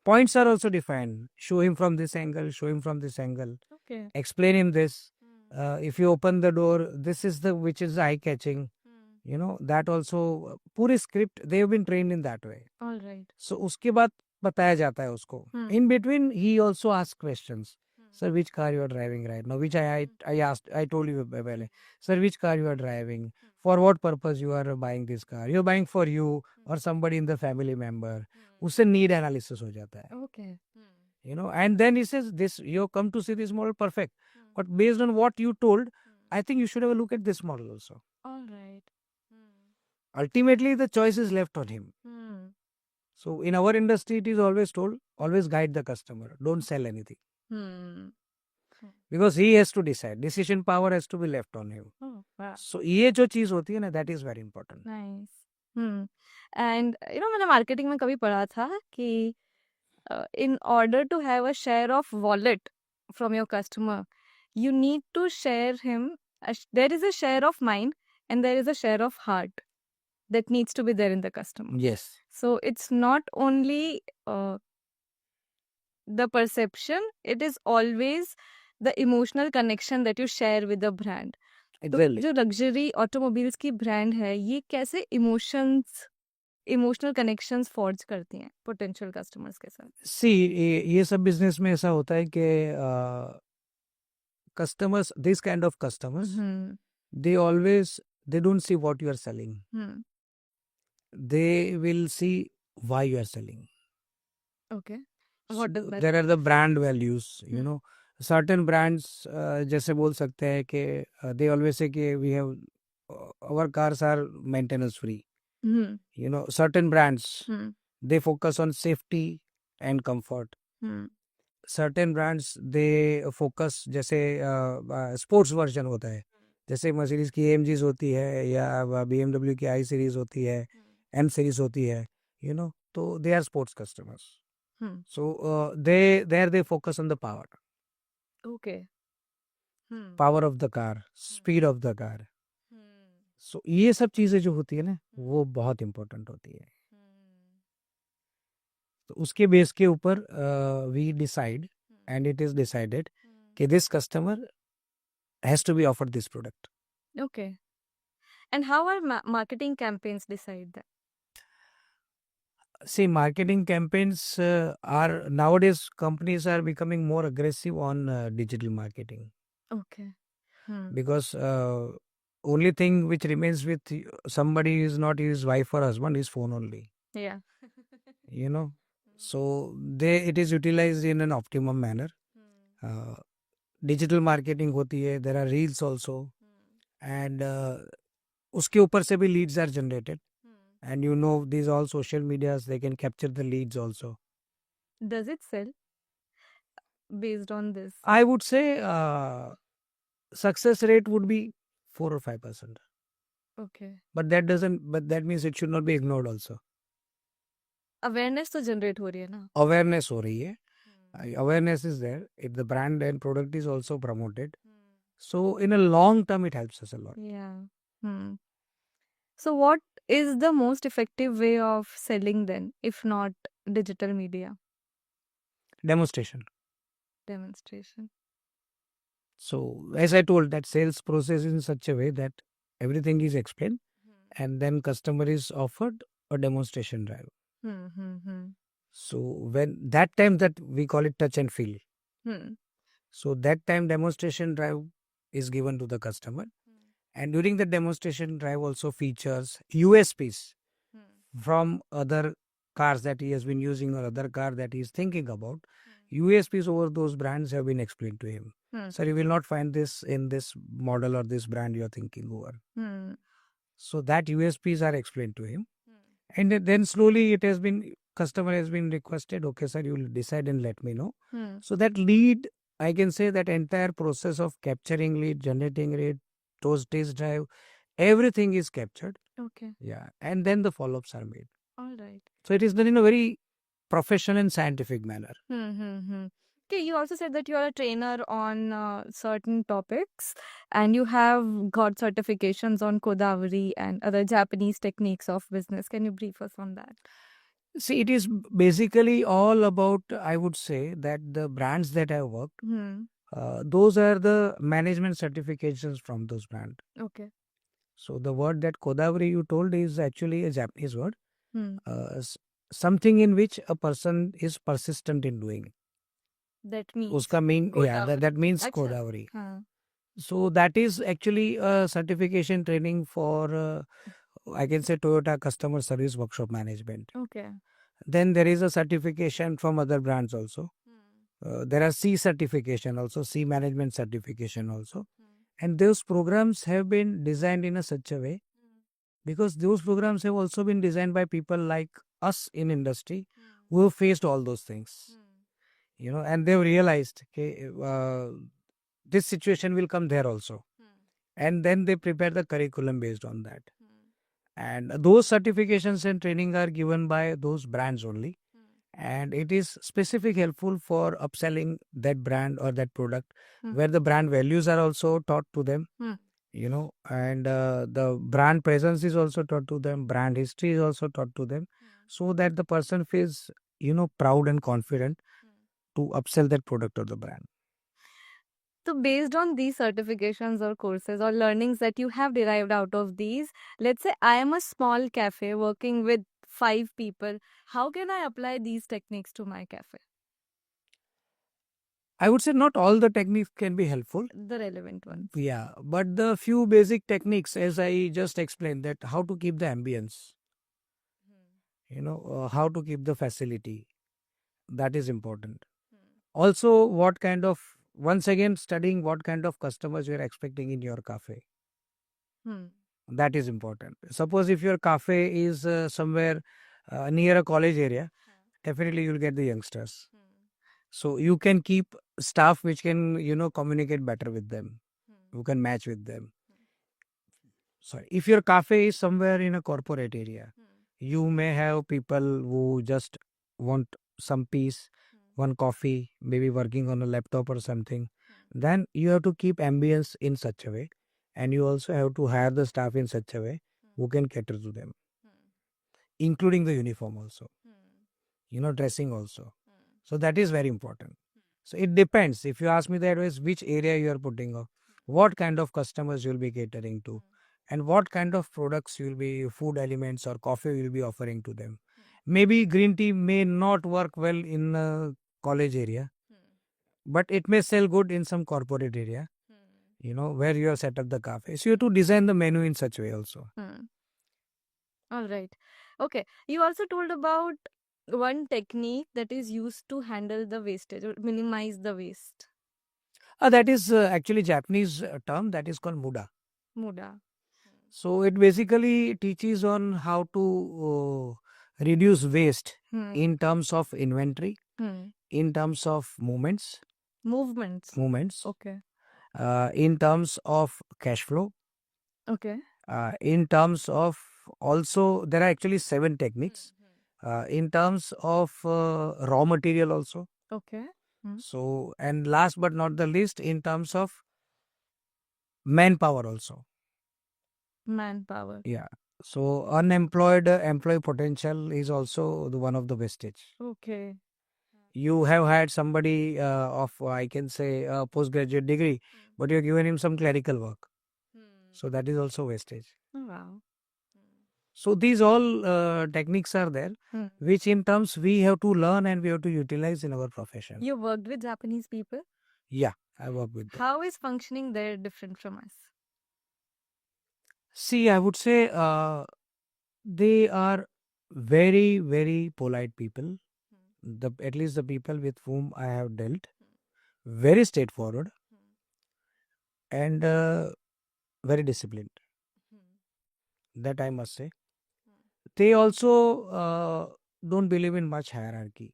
S2: Points are also defined. Show him from this angle, show him from this angle.
S1: Okay.
S2: Explain him this. If you open the door, this is the which is eye catching. You know, that also, पूरे script they have been trained in that way.
S1: All right.
S2: So उसके बाद बताया जाता है उसको. In between, he also asks questions. Sir, which car you are driving right now? Which I asked, I told you पहले. Sir, which car you are driving? For what purpose you are buying this car? You are buying for you or somebody in the family member. उससे need analysis हो जाता है.
S1: Okay.
S2: You know, and then he says, this, you come to see this model, perfect. But based on what you told, I think you should have a look at this model also.
S1: All right.
S2: Ultimately, the choice is left on him. So in our industry, it is always told, always guide the customer. Don't sell anything. Because he has to decide. Decision power has to be left on him.
S1: Oh, wow.
S2: So ये जो चीज होती है ना, that is very important.
S1: Nice. And you know, मैंने marketing में कभी पढ़ा था कि in order to have a share of wallet from your customer, you need to share him. There is a share of mind and there is a share of heart that needs to be there in the customer.
S2: Yes.
S1: So it's not only the perception, it is always the emotional connection that you share with the brand. तो
S2: Exactly.
S1: जो luxury automobiles की brand है, ये कैसे emotional connections forge करती हैं potential customers के साथ?
S2: सी ये सब बिजनेस में ऐसा होता है कि customers, this kind of customers,
S1: hmm
S2: they don't see what you are selling.
S1: Hmm
S2: They will see why you are selling.
S1: Okay,
S2: So
S1: what does that?
S2: there are the brand values,
S1: hmm
S2: certain brands, जैसे बोल सकते हैं कि they always say कि we have our cars are maintenance free.
S1: Hmm
S2: Certain brands,
S1: hmm
S2: they focus on safety and comfort.
S1: Hmm
S2: certain brands they focus, जैसे sports version होता है, जैसे मर्सिडीज की AMGs होती है या BMW की आई सीरीज होती है, M सीरीज होती है, तो they are sports customers.
S1: Hmm
S2: so they focus on the
S1: okay
S2: power of the car, speed of the car. So ये सब चीज़ें जो होती है ना, वो बहुत इंपॉर्टेंट होती है. तो उसके बेस के ऊपर we decide, and it is decided कि this customer has to be offered this product.
S1: Okay, and how are marketing campaigns decide that?
S2: See, marketing campaigns are nowadays, companies are becoming more aggressive on digital marketing,
S1: okay
S2: because only thing which remains with somebody is not his wife or husband, is phone only.
S1: या
S2: you know so it is utilized in an optimum manner. uh, Digital marketing होती है, there are reels also, and उसके ऊपर से भी leads are generated, and these all social medias, they can capture the leads also.
S1: Does it sell based on this?
S2: I would say success rate would be 4 or 5%,
S1: okay,
S2: but that means it should not be ignored also.
S1: Awareness तो generate हो रही है ना?
S2: Awareness हो रही है, awareness is there, if the brand and product is also promoted, so in a long term it helps us a lot.
S1: Yeah. So what is the most effective way of selling then, if not digital media
S2: Demonstration.
S1: demonstration?
S2: So as I told, that sales process is in such a way that everything is explained, and then customer is offered a demonstration drive.
S1: Hmm.
S2: So when that time, that we call it touch and feel.
S1: Hmm.
S2: So that time demonstration drive is given to the customer, and during the demonstration drive also features USPs from other cars that he has been using, or other car that he is thinking about. USPs over those brands have been explained to him.
S1: Hmm.
S2: Sir, you will not find this in this model or this brand you are thinking over.
S1: Hmm.
S2: So that USPs are explained to him, and then slowly customer has been requested, okay sir, you will decide and let me know.
S1: Hmm.
S2: So that lead, I can say that entire process of capturing lead, generating lead, those test drive, everything is captured.
S1: Okay.
S2: Yeah, and then the follow-ups are made.
S1: All right.
S2: So it is done in a very professional and scientific manner.
S1: Okay, you also said that you are a trainer on certain topics and you have got certifications on Kodavari and other Japanese techniques of business. Can you brief us on that?
S2: See, it is basically all about, I would say, that the brands that I worked, those are the management certifications from those brands.
S1: Okay.
S2: So the word that Kodavari you told is actually a Japanese word,
S1: Hmm.
S2: something in which a person is persistent in doing.
S1: That means
S2: Uska mean, yeah, that means
S1: Acha.
S2: Kodavari.
S1: हाँ.
S2: So that is actually a certification training for, I can say, Toyota Customer Service Workshop Management.
S1: Okay.
S2: Then there is a certification from other brands also. There are C certification also, C management certification also. And those programs have been designed in a such a way, because those programs have also been designed by people like us in industry who have faced all those things. And they've realized, okay, this situation will come there also. And then they prepare the curriculum based on that. And those certifications and training are given by those brands only. And it is specific helpful for upselling that brand or that product, where the brand values are also taught to them, and the brand presence is also taught to them, brand history is also taught to them, so that the person feels, proud and confident to upsell that product or the brand.
S1: So based on these certifications or courses or learnings that you have derived out of these, let's say I am a small cafe working with 5 people. How can I apply these techniques to my cafe?
S2: I would say not all the techniques can be helpful.
S1: The relevant ones.
S2: Yeah, but the few basic techniques, as I just explained, that how to keep the ambience, how to keep the facility, that is important. Also, what kind of, once again, studying what kind of customers you are expecting in your cafe.
S1: Hmm.
S2: That is important. Suppose if your cafe is somewhere near a college area, definitely you'll get the youngsters. So you can keep staff which can, communicate better with them, who can match with them. Sorry, if your cafe is somewhere in a corporate area, you may have people who just want some peace, one coffee, maybe working on a laptop or something. Then you have to keep ambience in such a way, and you also have to hire the staff in such a way who can cater to them, including the uniform also, dressing also. So that is very important. So it depends. If you ask me the advice, which area you are putting up, what kind of customers you'll be catering to, and what kind of products you'll be, food elements or coffee you'll be offering to them. Maybe green tea may not work well in a college area, but it may sell good in some corporate area, where you have set up the cafe. So you have to design the menu in such way also.
S1: All right. Okay. You also told about one technique that is used to handle the wastage or minimize the waste.
S2: That is actually Japanese term that is called muda.
S1: Muda.
S2: So it basically teaches on how to reduce waste in terms of inventory, in terms of movements,
S1: Movements. Okay.
S2: in terms of cash flow,
S1: Okay.
S2: in terms of, also there are actually 7 techniques, in terms of raw material also.
S1: Okay.
S2: So, and last but not the least, in terms of manpower also.
S1: Manpower.
S2: Yeah. So unemployed employee potential is also one of the wastage.
S1: Okay.
S2: You have had somebody of, I can say, a postgraduate degree, but you're given him some clerical work. So that is also wastage.
S1: Oh, wow.
S2: So these all techniques are there, which in terms we have to learn and we have to utilize in our profession.
S1: You worked with Japanese people?
S2: Yeah, I work with them.
S1: How is functioning there different from us?
S2: See, I would say they are very, very polite people. At least the people with whom I have dealt, very straightforward and very disciplined. That I must say. They also don't believe in much hierarchy.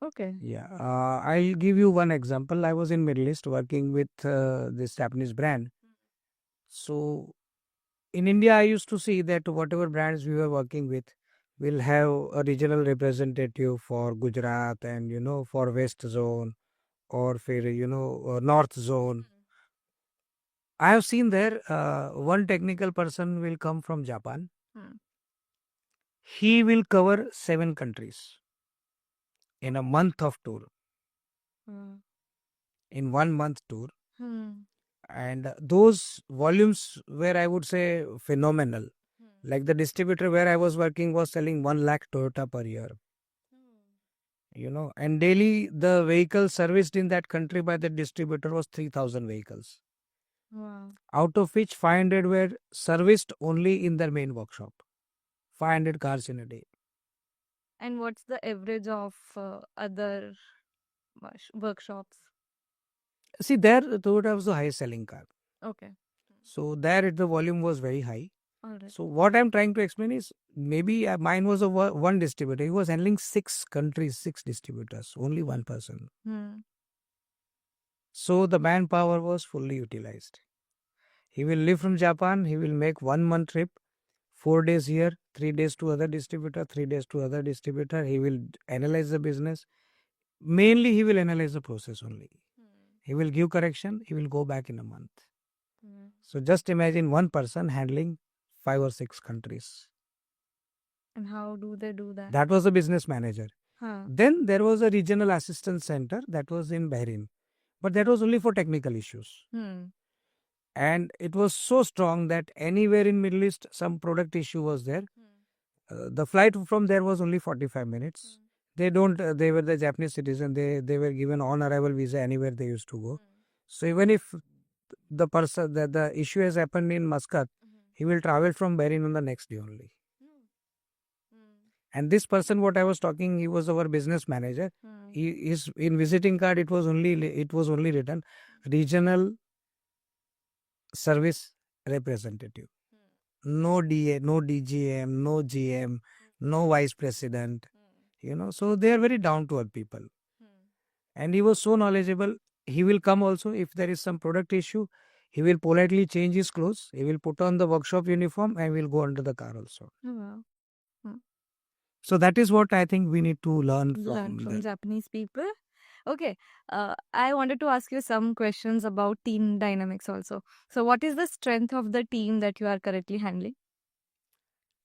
S1: Okay.
S2: Yeah, I'll give you one example. I was in Middle East working with this Japanese brand. So in India, I used to see that whatever brands we were working with will have a regional representative for Gujarat and for West Zone or for North Zone. I have seen there one technical person will come from Japan. He will cover 7 countries in a month of tour. In 1 month tour. And those volumes were, I would say, phenomenal. Like the distributor where I was working was selling 1 lakh Toyota per year. And daily the vehicles serviced in that country by the distributor was 3,000 vehicles.
S1: Wow.
S2: Out of which 500 were serviced only in their main workshop. 500 cars in a day.
S1: And what's the average of other workshops?
S2: See, there Toyota was the highest selling car.
S1: Okay.
S2: So there the volume was very high.
S1: All right.
S2: So what I'm trying to explain is maybe mine was a one distributor. He was handling 6 countries, 6 distributors, only one person. So the manpower was fully utilized. He will leave from Japan. He will make 1 month trip, 4 days here, 3 days to other distributor, 3 days to other distributor. He will analyze the business. Mainly, he will analyze the process only. He will give correction. He will go back in a month. So just imagine one person handling 5 or 6 countries.
S1: And how do they do that?
S2: That was the business manager. Then there was a regional assistance center that was in Bahrain. But that was only for technical issues. And it was so strong that anywhere in Middle East, some product issue was there. The flight from there was only 45 minutes. They don't, they were the Japanese citizen. They were given on arrival visa anywhere they used to go. So even if the person, the issue has happened in Muscat, he will travel from Bahrain on the next day only. And this person, what I was talking, he was our business manager. He is in visiting card. It was only written regional service representative. No DA, no DGM, no GM, no vice president. So they are very down to earth people. And he was so knowledgeable. He will come also if there is some product issue. He will politely change his clothes. He will put on the workshop uniform and will go under the car also.
S1: Oh, wow.
S2: So that is what I think we need to learn from
S1: Japanese people. Okay, I wanted to ask you some questions about team dynamics also. So what is the strength of the team that you are currently handling?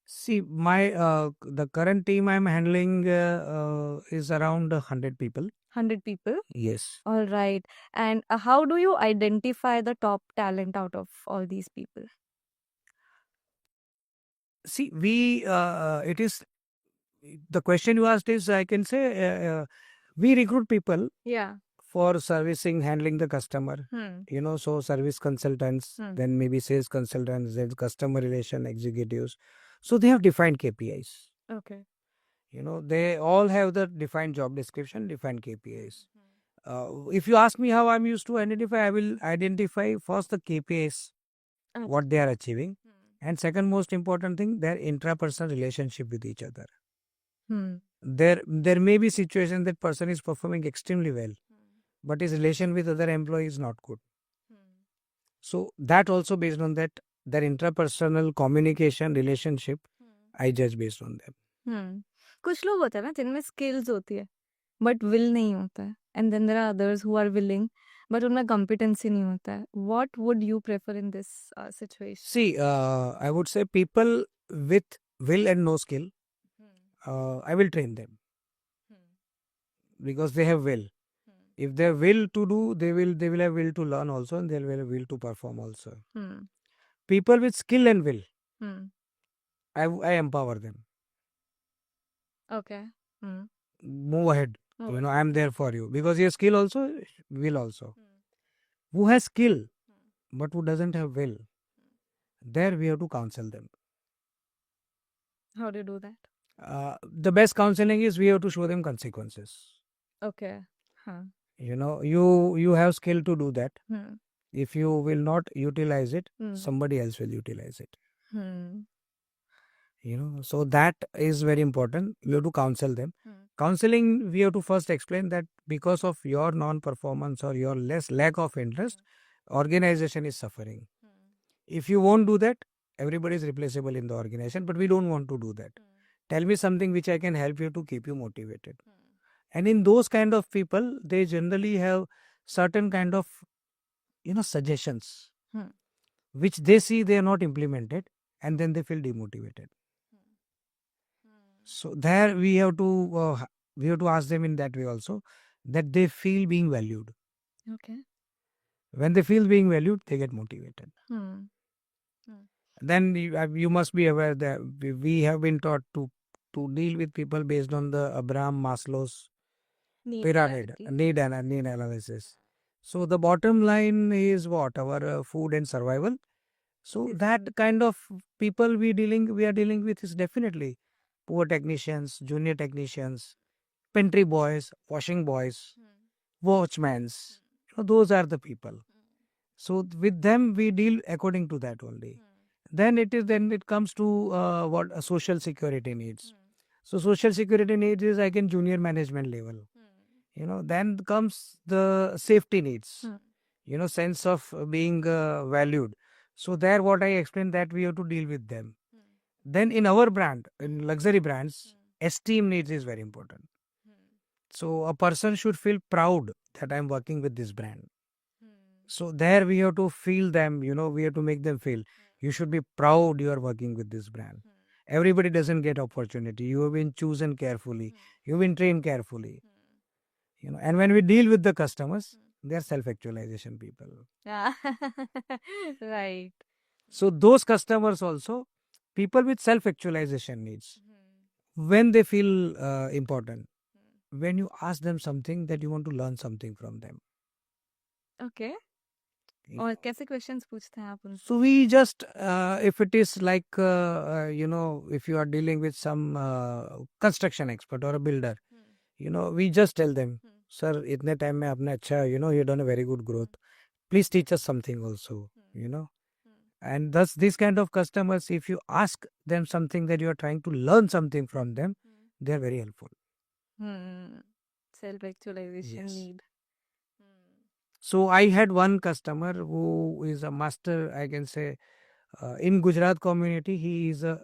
S2: See, my the current team I'm handling is around 100 people.
S1: 100 people?
S2: Yes.
S1: All right. And how do you identify the top talent out of all these people?
S2: See, it is, the question you asked is, I can say, we recruit people
S1: Yeah.
S2: for servicing, handling the customer. So service consultants, then maybe sales consultants, then customer relation executives. So they have defined KPIs.
S1: Okay.
S2: They all have the defined job description, defined KPIs. If you ask me how I'm used to identify, I will identify first the KPIs, what they are achieving. And second most important thing, their intrapersonal relationship with each other. There may be situation that person is performing extremely well, but his relation with other employees is not good. So that also based on that, their intrapersonal communication relationship, I judge based on them.
S1: कुछ लोग होते हैं ना जिनमें skills होती है but will नहीं होता है and then there are others who are willing but उनमें कॉम्पिटेंसी नहीं होता है what would you prefer in this situation
S2: See, I would say people with will and no skill, I will train them because they have will. If they have will to do, they will have will to learn also, and they will have will to perform also. People with skill and will, I empower them.
S1: Okay.
S2: Move ahead. I am there for you because he has skill also, will also. Who has skill but who doesn't have will, there we have to counsel them.
S1: How do you do that?
S2: The best counseling is we have to show them consequences.
S1: Okay.
S2: You have skill to do that. If you will not utilize it, somebody else will utilize it. So that is very important. We have to counsel them. Counseling, we have to first explain that because of your non-performance or your lack of interest, organization is suffering. If you won't do that, everybody is replaceable in the organization, but we don't want to do that. Tell me something which I can help you to keep you motivated. And in those kind of people, they generally have certain kind of, suggestions, which they see they are not implemented, and then they feel demotivated. So there we have to ask them in that way also, that they feel being valued.
S1: Okay.
S2: When they feel being valued, they get motivated. Then you must be aware that we have been taught to deal with people based on the Abraham Maslow's pyramid, need analysis. So the bottom line is what? Our food and survival. So that kind of people we are dealing with is definitely poor technicians, junior technicians, pantry boys, washing boys, watchmen. Those are the people. So with them we deal according to that only. Then it comes to what social security needs. So social security needs is again junior management level. Then comes the safety needs. Sense of being valued. So there what I explained, that we have to deal with them. Then in our brand, in luxury brands, esteem needs is very important. So a person should feel proud that I'm working with this brand. So there we have to feel them, we have to make them feel. You should be proud you are working with this brand. Everybody doesn't get opportunity. You have been chosen carefully. You've been trained carefully. And when we deal with the customers, They are self-actualization people.
S1: Yeah. Right.
S2: So those customers also, people with self-actualization needs, when they feel important, when you ask them something that you want to learn something from them.
S1: Okay.
S2: You
S1: और
S2: know.
S1: कैसे questions पूछते हैं आप उनसे?
S2: So we just, if it is like, if you are dealing with some construction expert or a builder, we just tell them, sir, itne time mein aapne acha, you done a very good growth. Please teach us something also, And thus, these kind of customers, if you ask them something that you are trying to learn something from them, they are very helpful.
S1: Self-actualization
S2: Yes.
S1: need.
S2: So I had one customer who is a master, I can say, in Gujarat community. He is a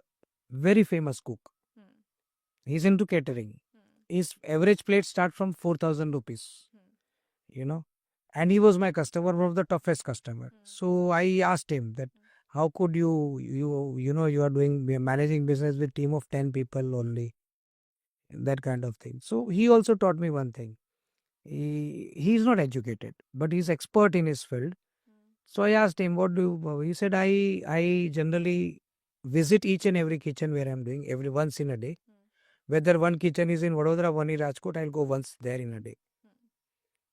S2: very famous cook. He's into catering. His average plate start from 4,000 rupees, and he was my customer, one of the toughest customer. So I asked him that how could you are doing managing business with team of 10 people only, that kind of thing. So he also taught me one thing. He's not educated, but he's expert in his field. So I asked him, what do you, he said, I generally visit each and every kitchen where I'm doing every once in a day. Whether one kitchen is in Vadodara, one in Rajkot, I'll go once there in a day.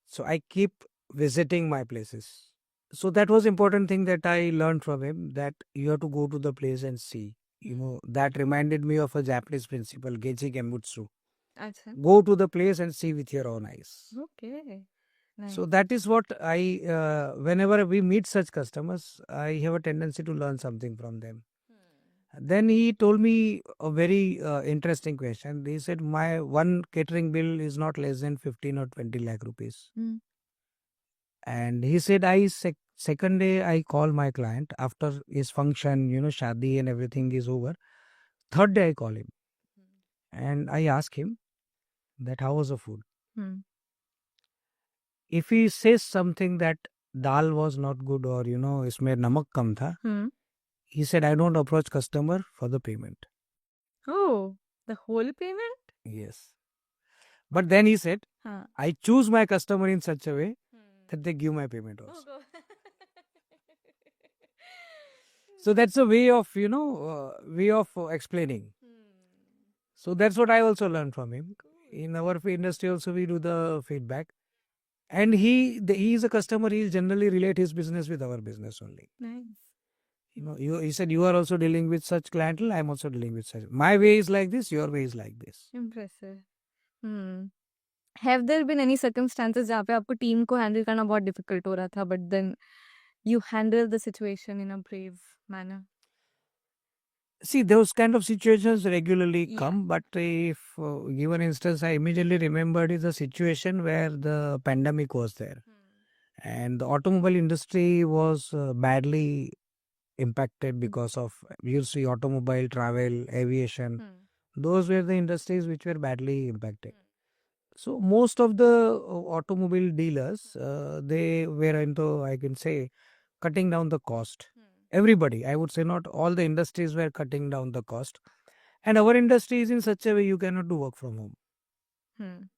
S2: So I keep visiting my places. So that was important thing that I learned from him, that you have to go to the place and see. That reminded me of a Japanese principle, Geiji Genbutsu.
S1: अच्छा.
S2: Go to the place and see with your own eyes.
S1: Okay. Nice.
S2: So that is what whenever we meet such customers, I have a tendency to learn something from them. Then he told me a very interesting question. He said, my one catering bill is not less than 15 or 20 lakh rupees. And he said, second day I call my client after his function, shadi and everything is over. Third day I call him and I ask him that how was the food. If he says something that dal was not good or isme namak kam tha, he said, I don't approach customer for the payment.
S1: Oh, the whole payment?
S2: Yes. But then he said,
S1: Huh.
S2: I choose my customer in such a way that they give my payment also. So that's a way of, explaining. So that's what I also learned from him. In our industry also we do the feedback. And he is a customer, he'll generally relate his business with our business only.
S1: Nice.
S2: He said, you are also dealing with such clientele, I'm also dealing with such. My way is like this, your way is like this.
S1: Impressive. Have there been any circumstances जहाँ पे आपको team को handle करना बहुत difficult हो रहा था, but then you handle the situation in a brave manner?
S2: See, those kind of situations regularly
S1: Yeah.
S2: come, but if given instance, I immediately remembered is a situation where the pandemic was there, and the automobile industry was badly impacted because of, you see, automobile, travel, aviation. Those were the industries which were badly impacted. So most of the automobile dealers, they were into, I can say, cutting down the cost. Everybody, I would say, not all the industries were cutting down the cost. And our industry is in such a way you cannot do work from home.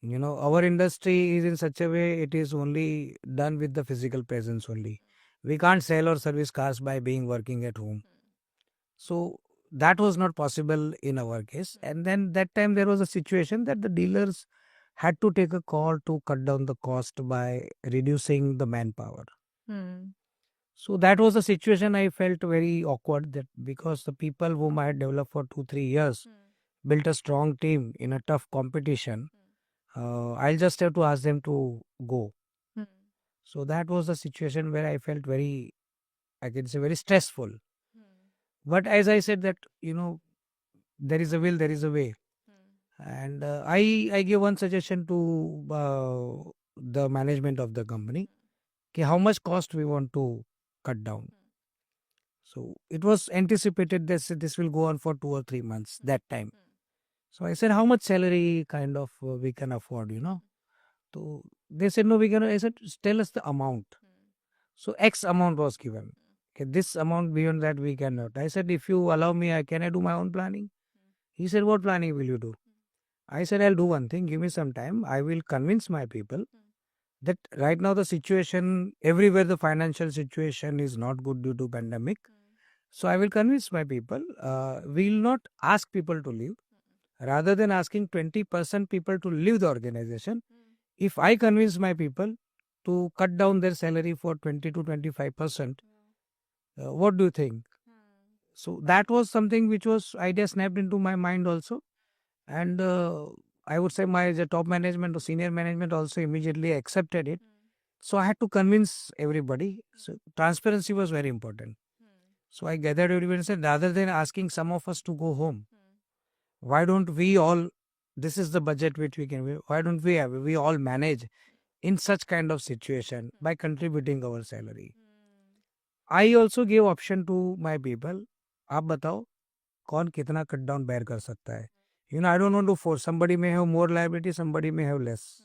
S2: Our industry is in such a way it is only done with the physical presence only. We can't sell or service cars by being working at home. So that was not possible in our case. And then that time there was a situation that the dealers had to take a call to cut down the cost by reducing the manpower. So that was a situation I felt very awkward, that because the people whom I had developed for 2-3 years built a strong team in a tough competition, I'll just have to ask them to go. So that was the situation where I felt very, I can say, very stressful. But as I said that, there is a will, there is a way. And I give one suggestion to the management of the company, how much cost we want to cut down. So it was anticipated this will go on for 2 or 3 months that time. So I said, how much salary kind of we can afford, So they said, no, I said, tell us the amount. So X amount was given. Okay, this amount beyond that we cannot. I said, if you allow me, can I do my own planning? He said, what planning will you do? I said, I'll do one thing. Give me some time. I will convince my people that right now the situation everywhere, the financial situation is not good due to pandemic. So I will convince my people. We will not ask people to leave. Rather than asking 20% people to leave the organization, if I convince my people to cut down their salary for 20 to 25%, what do you think? So that was something which was idea snapped into my mind also. And I would say my the top management or senior management also immediately accepted it. So I had to convince everybody. So transparency was very important. So I gathered everybody and said, rather than asking some of us to go home, why don't we all, this is the budget which we can, why don't we all manage in such kind of situation by contributing our salary. I also gave option to my people. आप बताओ कौन कितना cut down bear कर सकता है. I don't want to force. Somebody may have more liability, somebody may have less.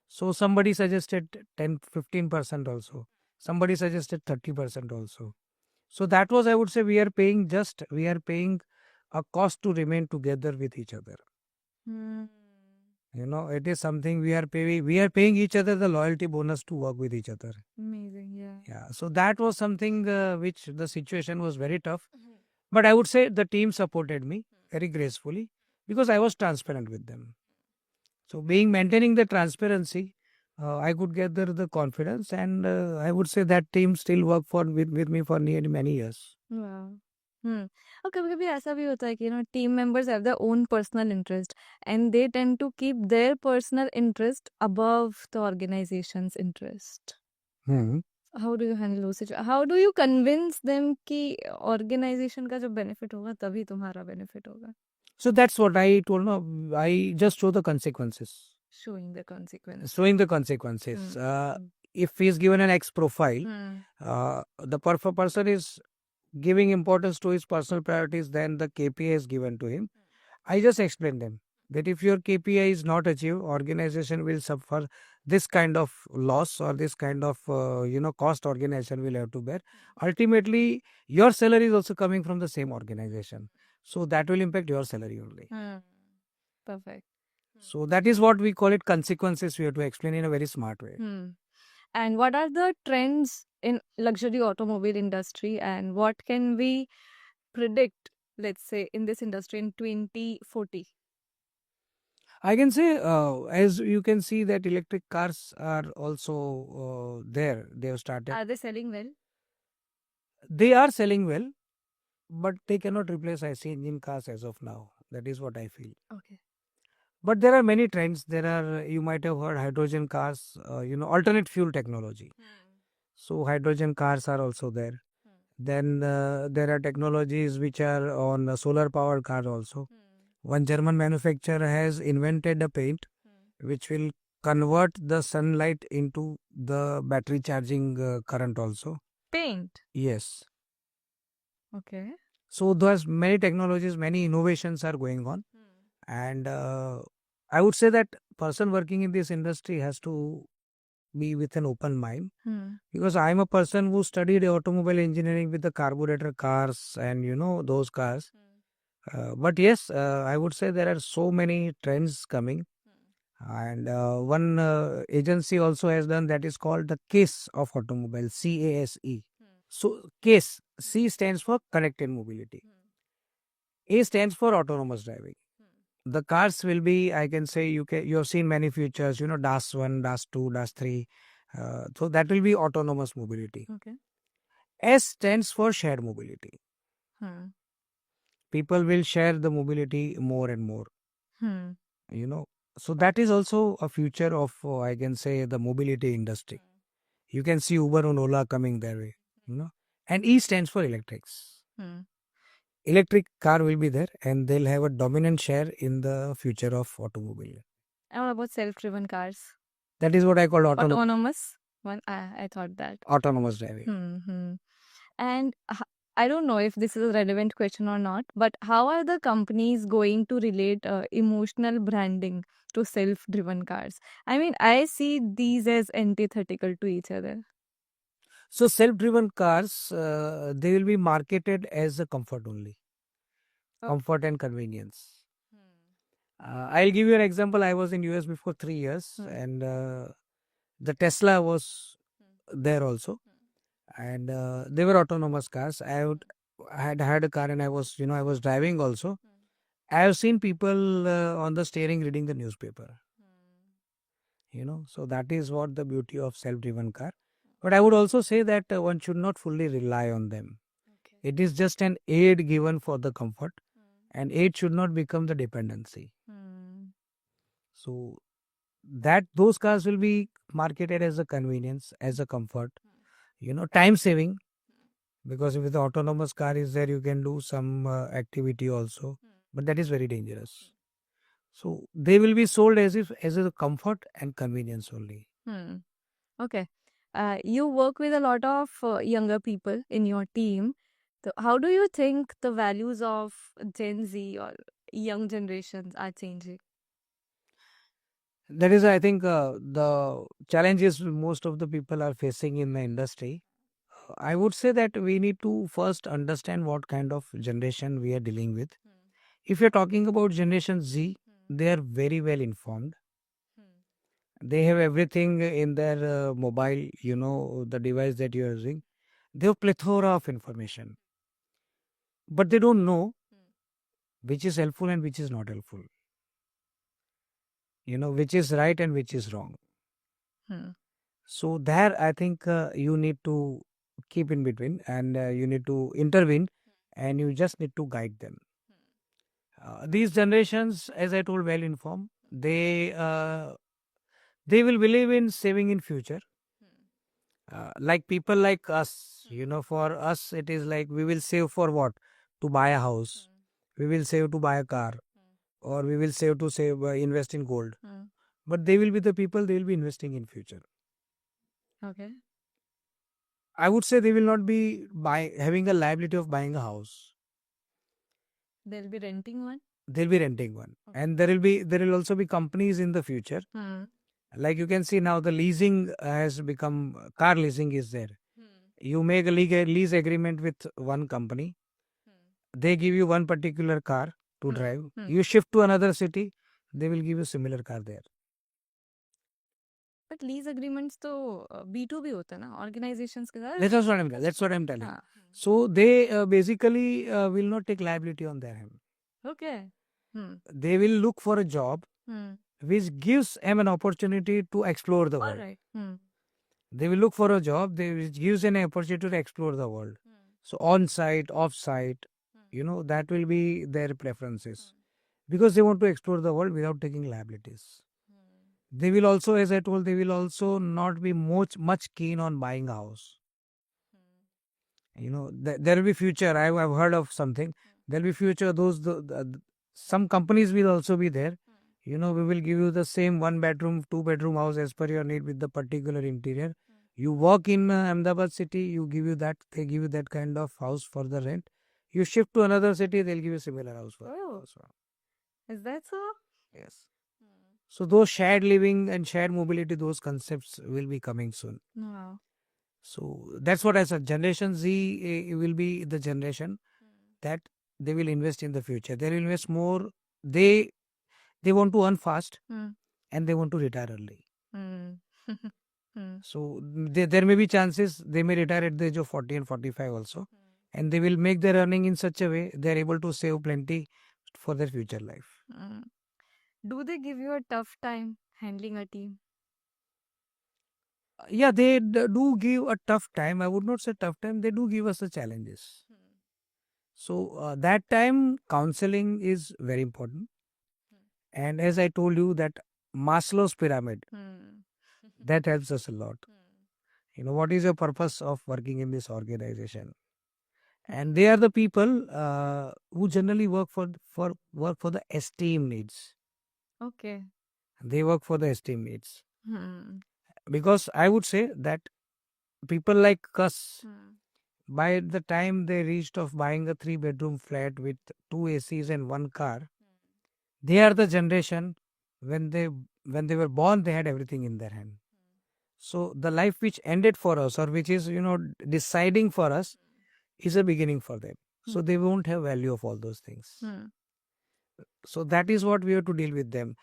S2: So somebody suggested 10-15% also. Somebody suggested 30% also. So that was, I would say, we are paying a cost to remain together with each other. It is something we are paying each other the loyalty bonus to work with each other.
S1: Amazing, yeah.
S2: Yeah. So that was something which the situation was very tough. But I would say the team supported me very gracefully because I was transparent with them. So maintaining the transparency, I could gather the confidence, and I would say that team still work with me for nearly many years.
S1: Wow. और कभी-कभी ऐसा भी होता है कि team members have their own personal interest and they tend to keep their personal interest above the organisations interest.
S2: Hmm.
S1: How do you handle those situation? How do you convince them कि organisation का जो benefit होगा तभी तुम्हारा benefit होगा?
S2: So that's what I told. No, I just show the consequences.
S1: Showing the consequence.
S2: Showing the consequences. If he is given an X profile, the person is giving importance to his personal priorities, then the KPI is given to him. I just explain them that if your KPI is not achieved, organization will suffer this kind of loss or this kind of cost organization will have to bear. Ultimately, your salary is also coming from the same organization, so that will impact your salary only.
S1: Perfect.
S2: So that is what we call it consequences. We have to explain in a very smart way.
S1: And what are the trends in luxury automobile industry, and what can we predict, let's say, in this industry in 2040?
S2: I can say, as you can see, that electric cars are also there. They have started.
S1: Are they selling well?
S2: They are selling well, but they cannot replace IC engine cars as of now. That is what I feel.
S1: Okay.
S2: But there are many trends. You might have heard hydrogen cars, alternate fuel technology. So hydrogen cars are also there. Then there are technologies which are on solar powered car also. One German manufacturer has invented a paint which will convert the sunlight into the battery charging current also.
S1: Paint?
S2: Yes.
S1: Okay.
S2: So there's many technologies, many innovations are going on. And I would say that person working in this industry has to be with an open mind, because I'm a person who studied automobile engineering with the carburetor cars and those cars. But yes, I would say there are so many trends coming, and one agency also has done that is called the CASE of automobile, CASE. So CASE, C stands for connected mobility, A stands for autonomous driving. The cars will be, I can say, you have seen many features, DAS 1, DAS 2, DAS 3. So that will be autonomous mobility.
S1: Okay.
S2: S stands for shared mobility. People will share the mobility more and more. So that is also a future of, I can say, the mobility industry. You can see Uber and Ola coming their way, And E stands for electrics. Electric car will be there, and they'll have a dominant share in the future of automobile.
S1: And what about self-driven cars?
S2: That is what I call
S1: autonomous one. I thought that
S2: autonomous driving.
S1: And I don't know if this is a relevant question or not, but how are the companies going to relate emotional branding to self-driven cars? I mean, I see these as antithetical to each other.
S2: So self-driven cars, they will be marketed as a comfort only. Comfort and convenience. I'll give you an example. I was in US before 3 years, and The Tesla was there also, and they were autonomous cars. I had a car, and I was, I was driving also. I have seen people on the steering reading the newspaper. So that is what the beauty of self-driven car. But I would also say that one should not fully rely on them.
S1: Okay.
S2: It is just an aid given for the comfort, and aid should not become the dependency. So that those cars will be marketed as a convenience, as a comfort, time saving, because if the autonomous car is there, you can do some activity also, but that is very dangerous. So they will be sold as a comfort and convenience only.
S1: Okay. You work with a lot of younger people in your team. So how do you think the values of Gen Z or young generations are changing?
S2: That is, I think, the challenges most of the people are facing in the industry. I would say that we need to first understand what kind of generation we are dealing with. If you're talking about Generation Z, they are very well informed. They have everything in their mobile, the device that you're using. They have plethora of information, but they don't know which is helpful and which is not helpful. Which is right and which is wrong.
S1: Hmm.
S2: So there, I think you need to keep in between, and you need to intervene, and you just need to guide them. These generations, as I told, well informed. They will believe in saving in future. Like people like us, for us it is like we will save for what? To buy a house. We will save to buy a car, or we will save invest in gold. But they will be the people, they will be investing in future.
S1: Okay.
S2: I would say they will not be having a liability of buying a house.
S1: They'll be renting one.
S2: They'll be renting one,
S1: Okay.
S2: and there will also be companies in the future. Like you can see now, the leasing has become car leasing is there. You make a lease agreement with one company. They give you one particular car to drive. You shift to another city, they will give you similar car there.
S1: But lease agreements तो B2B होता है ना organizations के साथ.
S2: That's what I'm telling.
S1: हाँ.
S2: So they basically will not take liability on their hand.
S1: Okay.
S2: They will look for a job which gives them an opportunity to explore the
S1: All
S2: world.
S1: right.
S2: They will look for a job which gives an opportunity to explore the world. So on site, off site, that will be their preferences, because they want to explore the world without taking liabilities. They will also, as I told, they will also not be much keen on buying a house. There will be future. I've heard of something. There will be future. Some companies will also be there. We will give you the same 1 bedroom, 2 bedroom house as per your need with the particular interior. You work in Ahmedabad city, they give you that kind of house for the rent. You shift to another city, they'll give you similar house for.
S1: Oh. Is that so?
S2: Yes. So those shared living and shared mobility, those concepts will be coming soon.
S1: Wow.
S2: So that's what I said. Generation Z will be the generation that they will invest in the future. They will invest more. They want to earn fast, and they want to retire early. So there may be chances they may retire at the age of 40 and 45 also, and they will make their earning in such a way they are able to save plenty for their future life.
S1: Do they give you a tough time handling a team?
S2: Yeah, they do give a tough time. I would not say tough time. They do give us the challenges. So that time counseling is very important. And as I told you, that Maslow's pyramid, that helps us a lot. What is your purpose of working in this organization? And they are the people who generally work for the esteem needs.
S1: Okay.
S2: They work for the esteem needs. Because I would say that people like us, by the time they reached of buying a 3 bedroom flat with 2 ACs and 1 car, they are the generation when they were born, they had everything in their hand. So the life which ended for us, or which is deciding for us, is a beginning for them. So they won't have value of all those things. So that is what we have to deal with them.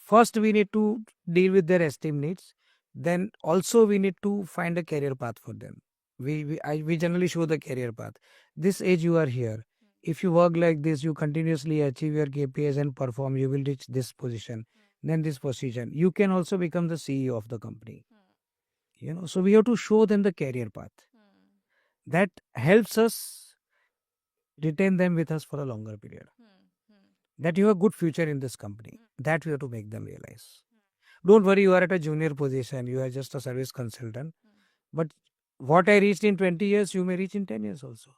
S2: First, we need to deal with their esteem needs. then also we need to find a career path for them. We generally show the career path. This age you are here. If you work like this, you continuously achieve your KPIs and perform, you will reach this position, then this position. You can also become the CEO of the company. So we have to show them the career path. That helps us retain them with us for a longer period. That you have a good future in this company. That we have to make them realize. Don't worry, you are at a junior position, you are just a service consultant. But what I reached in 20 years, you may reach in 10 years also.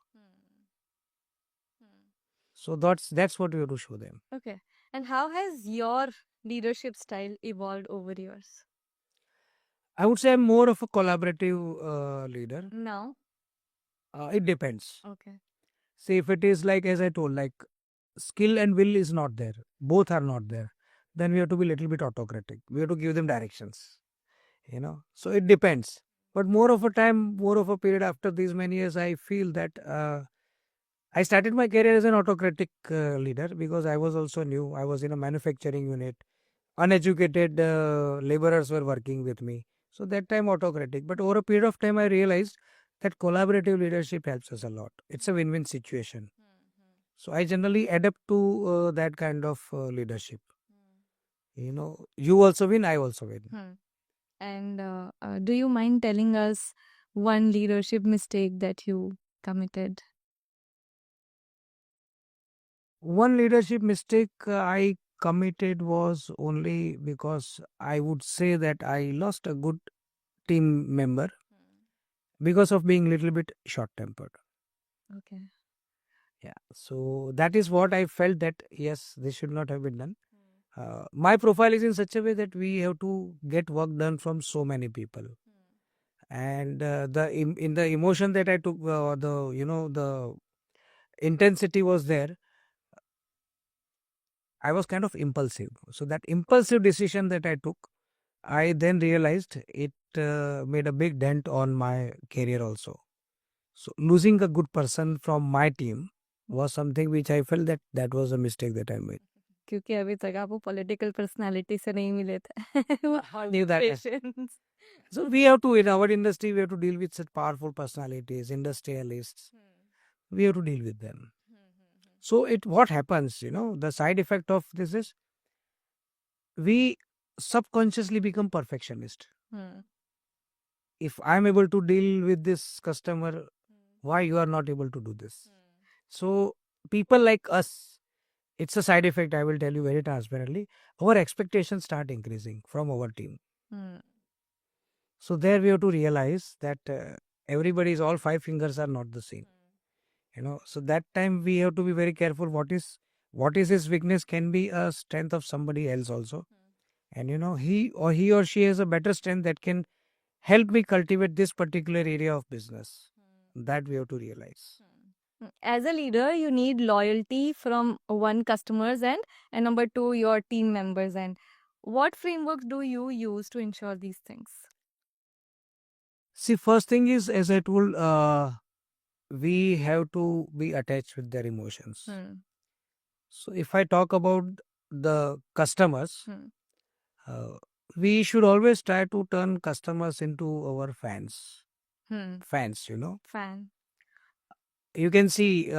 S2: So that's what we have to show them.
S1: Okay. And how has your leadership style evolved over years?
S2: I would say I'm more of a collaborative leader.
S1: Now?
S2: It depends.
S1: Okay.
S2: See, if it is like, as I told, like skill and will is not there, both are not there, then we have to be a little bit autocratic. We have to give them directions. So it depends. But more of a period after these many years, I feel that I started my career as an autocratic leader because I was also new. I was in a manufacturing unit. Uneducated laborers were working with me. So that time autocratic. But over a period of time, I realized that collaborative leadership helps us a lot. It's a win-win situation. So I generally adapt to that kind of leadership. You also win, I also win.
S1: And do you mind telling us one leadership mistake that you committed?
S2: One leadership mistake I committed was only because I would say that I lost a good team member because of being a little bit short-tempered.
S1: Okay.
S2: Yeah. So that is what I felt that, yes, this should not have been done. My profile is in such a way that we have to get work done from so many people. And in the emotion that I took, the intensity was there. I was kind of impulsive. So that impulsive decision that I took, I then realized it made a big dent on my career also. So losing a good person from my team was something which I felt that was a mistake that I made.
S1: क्योंकि अभी तक आपको political personality से नहीं मिले थे
S2: Knew that.
S1: Patience.
S2: So we have to, in our industry, we have to deal with such powerful personalities, industrialists. We have to deal with them. So what happens, the side effect of this is we subconsciously become perfectionist. If I'm able to deal with this customer, why you are not able to do this? So people like us, it's a side effect, I will tell you very transparently. Our expectations start increasing from our team. So there we have to realize that all 5 fingers are not the same. So that time we have to be very careful. What is his weakness can be a strength of somebody else also. And he or she has a better strength that can help me cultivate this particular area of business. That we have to realize.
S1: As a leader, you need loyalty from one customers and number two, your team members. And what frameworks do you use to ensure these things?
S2: See, first thing is, as I told, we have to be attached with their emotions. So if I talk about the customers, we should always try to turn customers into our fans. Fans,
S1: Fan.
S2: You can see,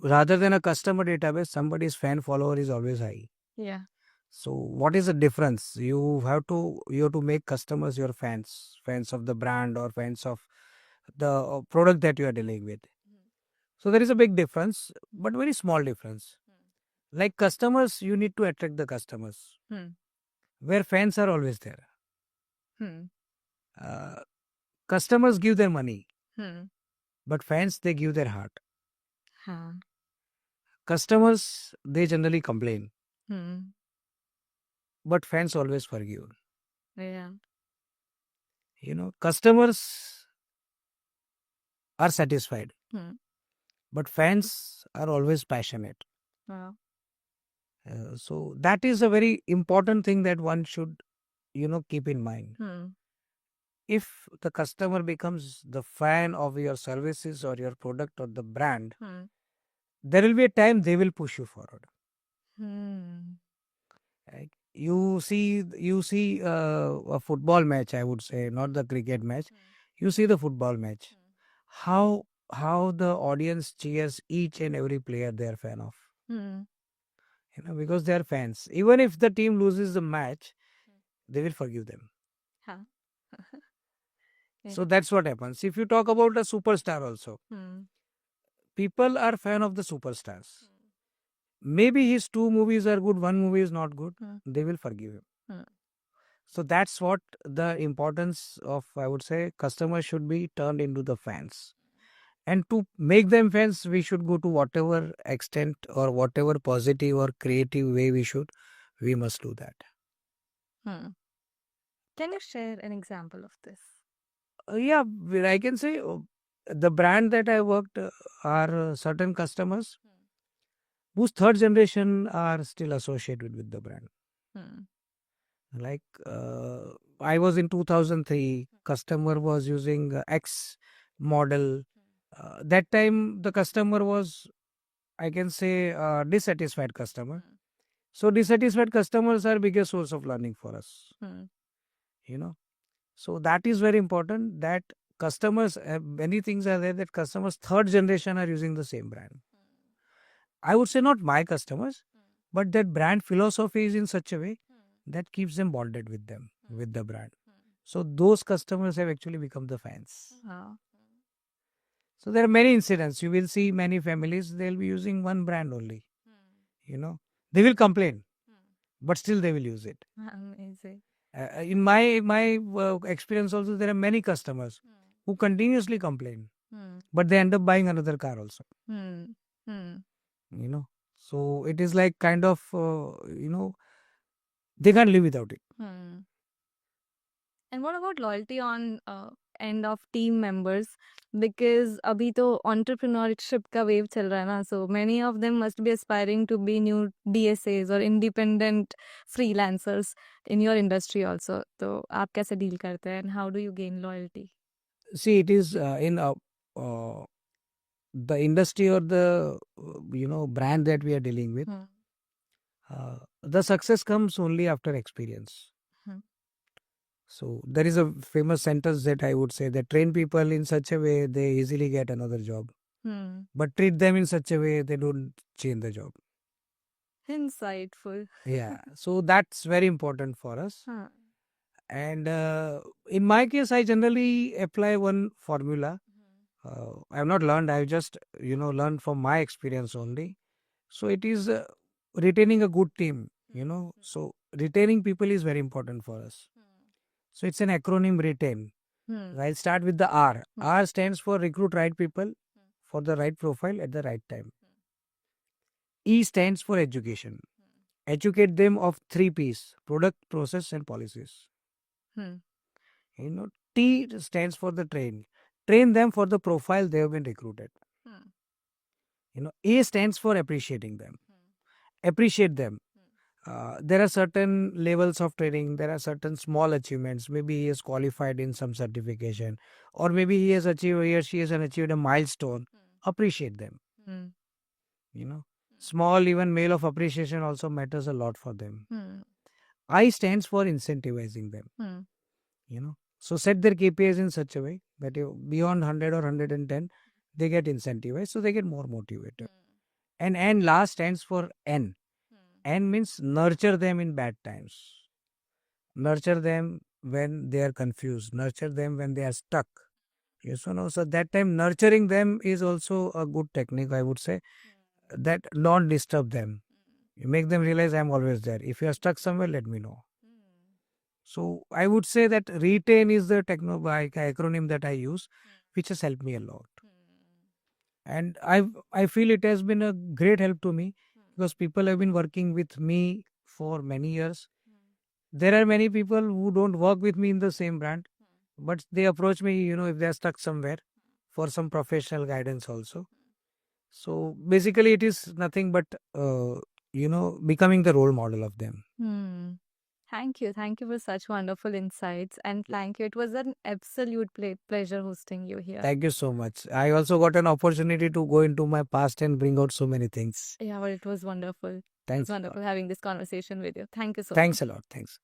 S2: rather than a customer database, somebody's fan follower is always high.
S1: Yeah.
S2: So what is the difference? You have to make customers your fans of the brand or fans of the product that you are dealing with. So there is a big difference, but very small difference. Like customers, you need to attract the customers. Where fans are always there. Customers give their money, but fans, they give their heart. Customers, they generally complain, but fans always forgive.
S1: Yeah.
S2: Customers are satisfied, but fans are always passionate.
S1: Wow.
S2: So that is a very important thing that one should, keep in mind. If the customer becomes the fan of your services or your product or the brand, there will be a time they will push you forward. Right? you see a football match, I would say, not the cricket match. You see the football match. How the audience cheers each and every player they are fan of.
S1: Hmm.
S2: Because they are fans. Even if the team loses the match, they will forgive them.
S1: Huh. Yeah.
S2: So that's what happens. If you talk about a superstar also,
S1: Hmm.
S2: people are fan of the superstars. Maybe his 2 movies are good, 1 movie is not good.
S1: Hmm.
S2: They will forgive him.
S1: Hmm.
S2: So that's what the importance of, I would say, customers should be turned into the fans. And to make them fans, we should go to whatever extent or whatever positive or creative way we must do that.
S1: Hmm. Can you share an example of this?
S2: Yeah, I can say the brand that I worked are certain customers whose third generation are still associated with the brand.
S1: Hmm.
S2: Like I was in 2003, customer was using X model. That time the customer was, I can say, dissatisfied customer. So dissatisfied customers are biggest source of learning for us.
S1: Hmm.
S2: You know, so that is very important. That customers, many things are there that customers third generation are using the same brand. I would say not my customers, but that brand philosophy is in such a way that keeps them bonded with them, with the brand. So those customers have actually become the fans.
S1: Wow.
S2: So there are many incidents. You will see many families, they'll be using one brand only. They will complain, but still they will use it.
S1: Amazing.
S2: In my experience also, there are many customers who continuously complain,
S1: Hmm.
S2: but they end up buying another car also.
S1: Hmm. Hmm.
S2: So it is like kind of they can't live without it.
S1: Hmm. And what about loyalty on end of team members? Because अभी तो entrepreneurship का wave चल रहा है ना, so many of them must be aspiring to be new DSAs or independent freelancers in your industry also. तो आप कैसे deal करते हैं and how do you gain loyalty?
S2: See, it is in the industry or the brand that we are dealing with.
S1: Hmm.
S2: The success comes only after experience.
S1: Hmm.
S2: So there is a famous sentence that I would say that train people in such a way they easily get another job,
S1: Hmm.
S2: but treat them in such a way they don't change the job.
S1: Insightful.
S2: Yeah, so that's very important for us.
S1: Huh.
S2: And in my case, I generally apply one formula. I have not learned. I have just learned from my experience only. So it is retaining a good team. So retaining people is very important for us. So it's an acronym retain.
S1: Hmm.
S2: I'll start with the R. R stands for recruit right people for the right profile at the right time. E stands for education. Educate them of 3 P's: product, process, and policies.
S1: Hmm.
S2: T stands for the train. Train them for the profile they have been recruited. A stands for appreciating them. Appreciate them. There are certain levels of training. There are certain small achievements. Maybe he has qualified in some certification, or maybe he has achieved, he or she has achieved a milestone. Appreciate them.
S1: Hmm.
S2: Small even mail of appreciation also matters a lot for them.
S1: Hmm.
S2: I stands for incentivizing them.
S1: Hmm.
S2: So set their KPIs in such a way that beyond 100 or 110, they get incentivized, so they get more motivated. And N last stands for N. N means nurture them in bad times. Nurture them when they are confused. Nurture them when they are stuck. Yes or no? So that time nurturing them is also a good technique, I would say. That don't disturb them. You make them realize I'm always there. If you are stuck somewhere, let me know. So I would say that retain is the acronym that I use, which has helped me a lot. And I feel it has been a great help to me because people have been working with me for many years. There are many people who don't work with me in the same brand, but they approach me, if they are stuck somewhere for some professional guidance also. So basically, it is nothing but, becoming the role model of them.
S1: Hmm. Thank you. Thank you for such wonderful insights. And thank you. It was an absolute pleasure hosting you here.
S2: Thank you so much. I also got an opportunity to go into my past and bring out so many things.
S1: Yeah, well, it was wonderful.
S2: Thanks.
S1: Wonderful having this conversation with you. Thank you so much.
S2: Thanks a lot. Thanks.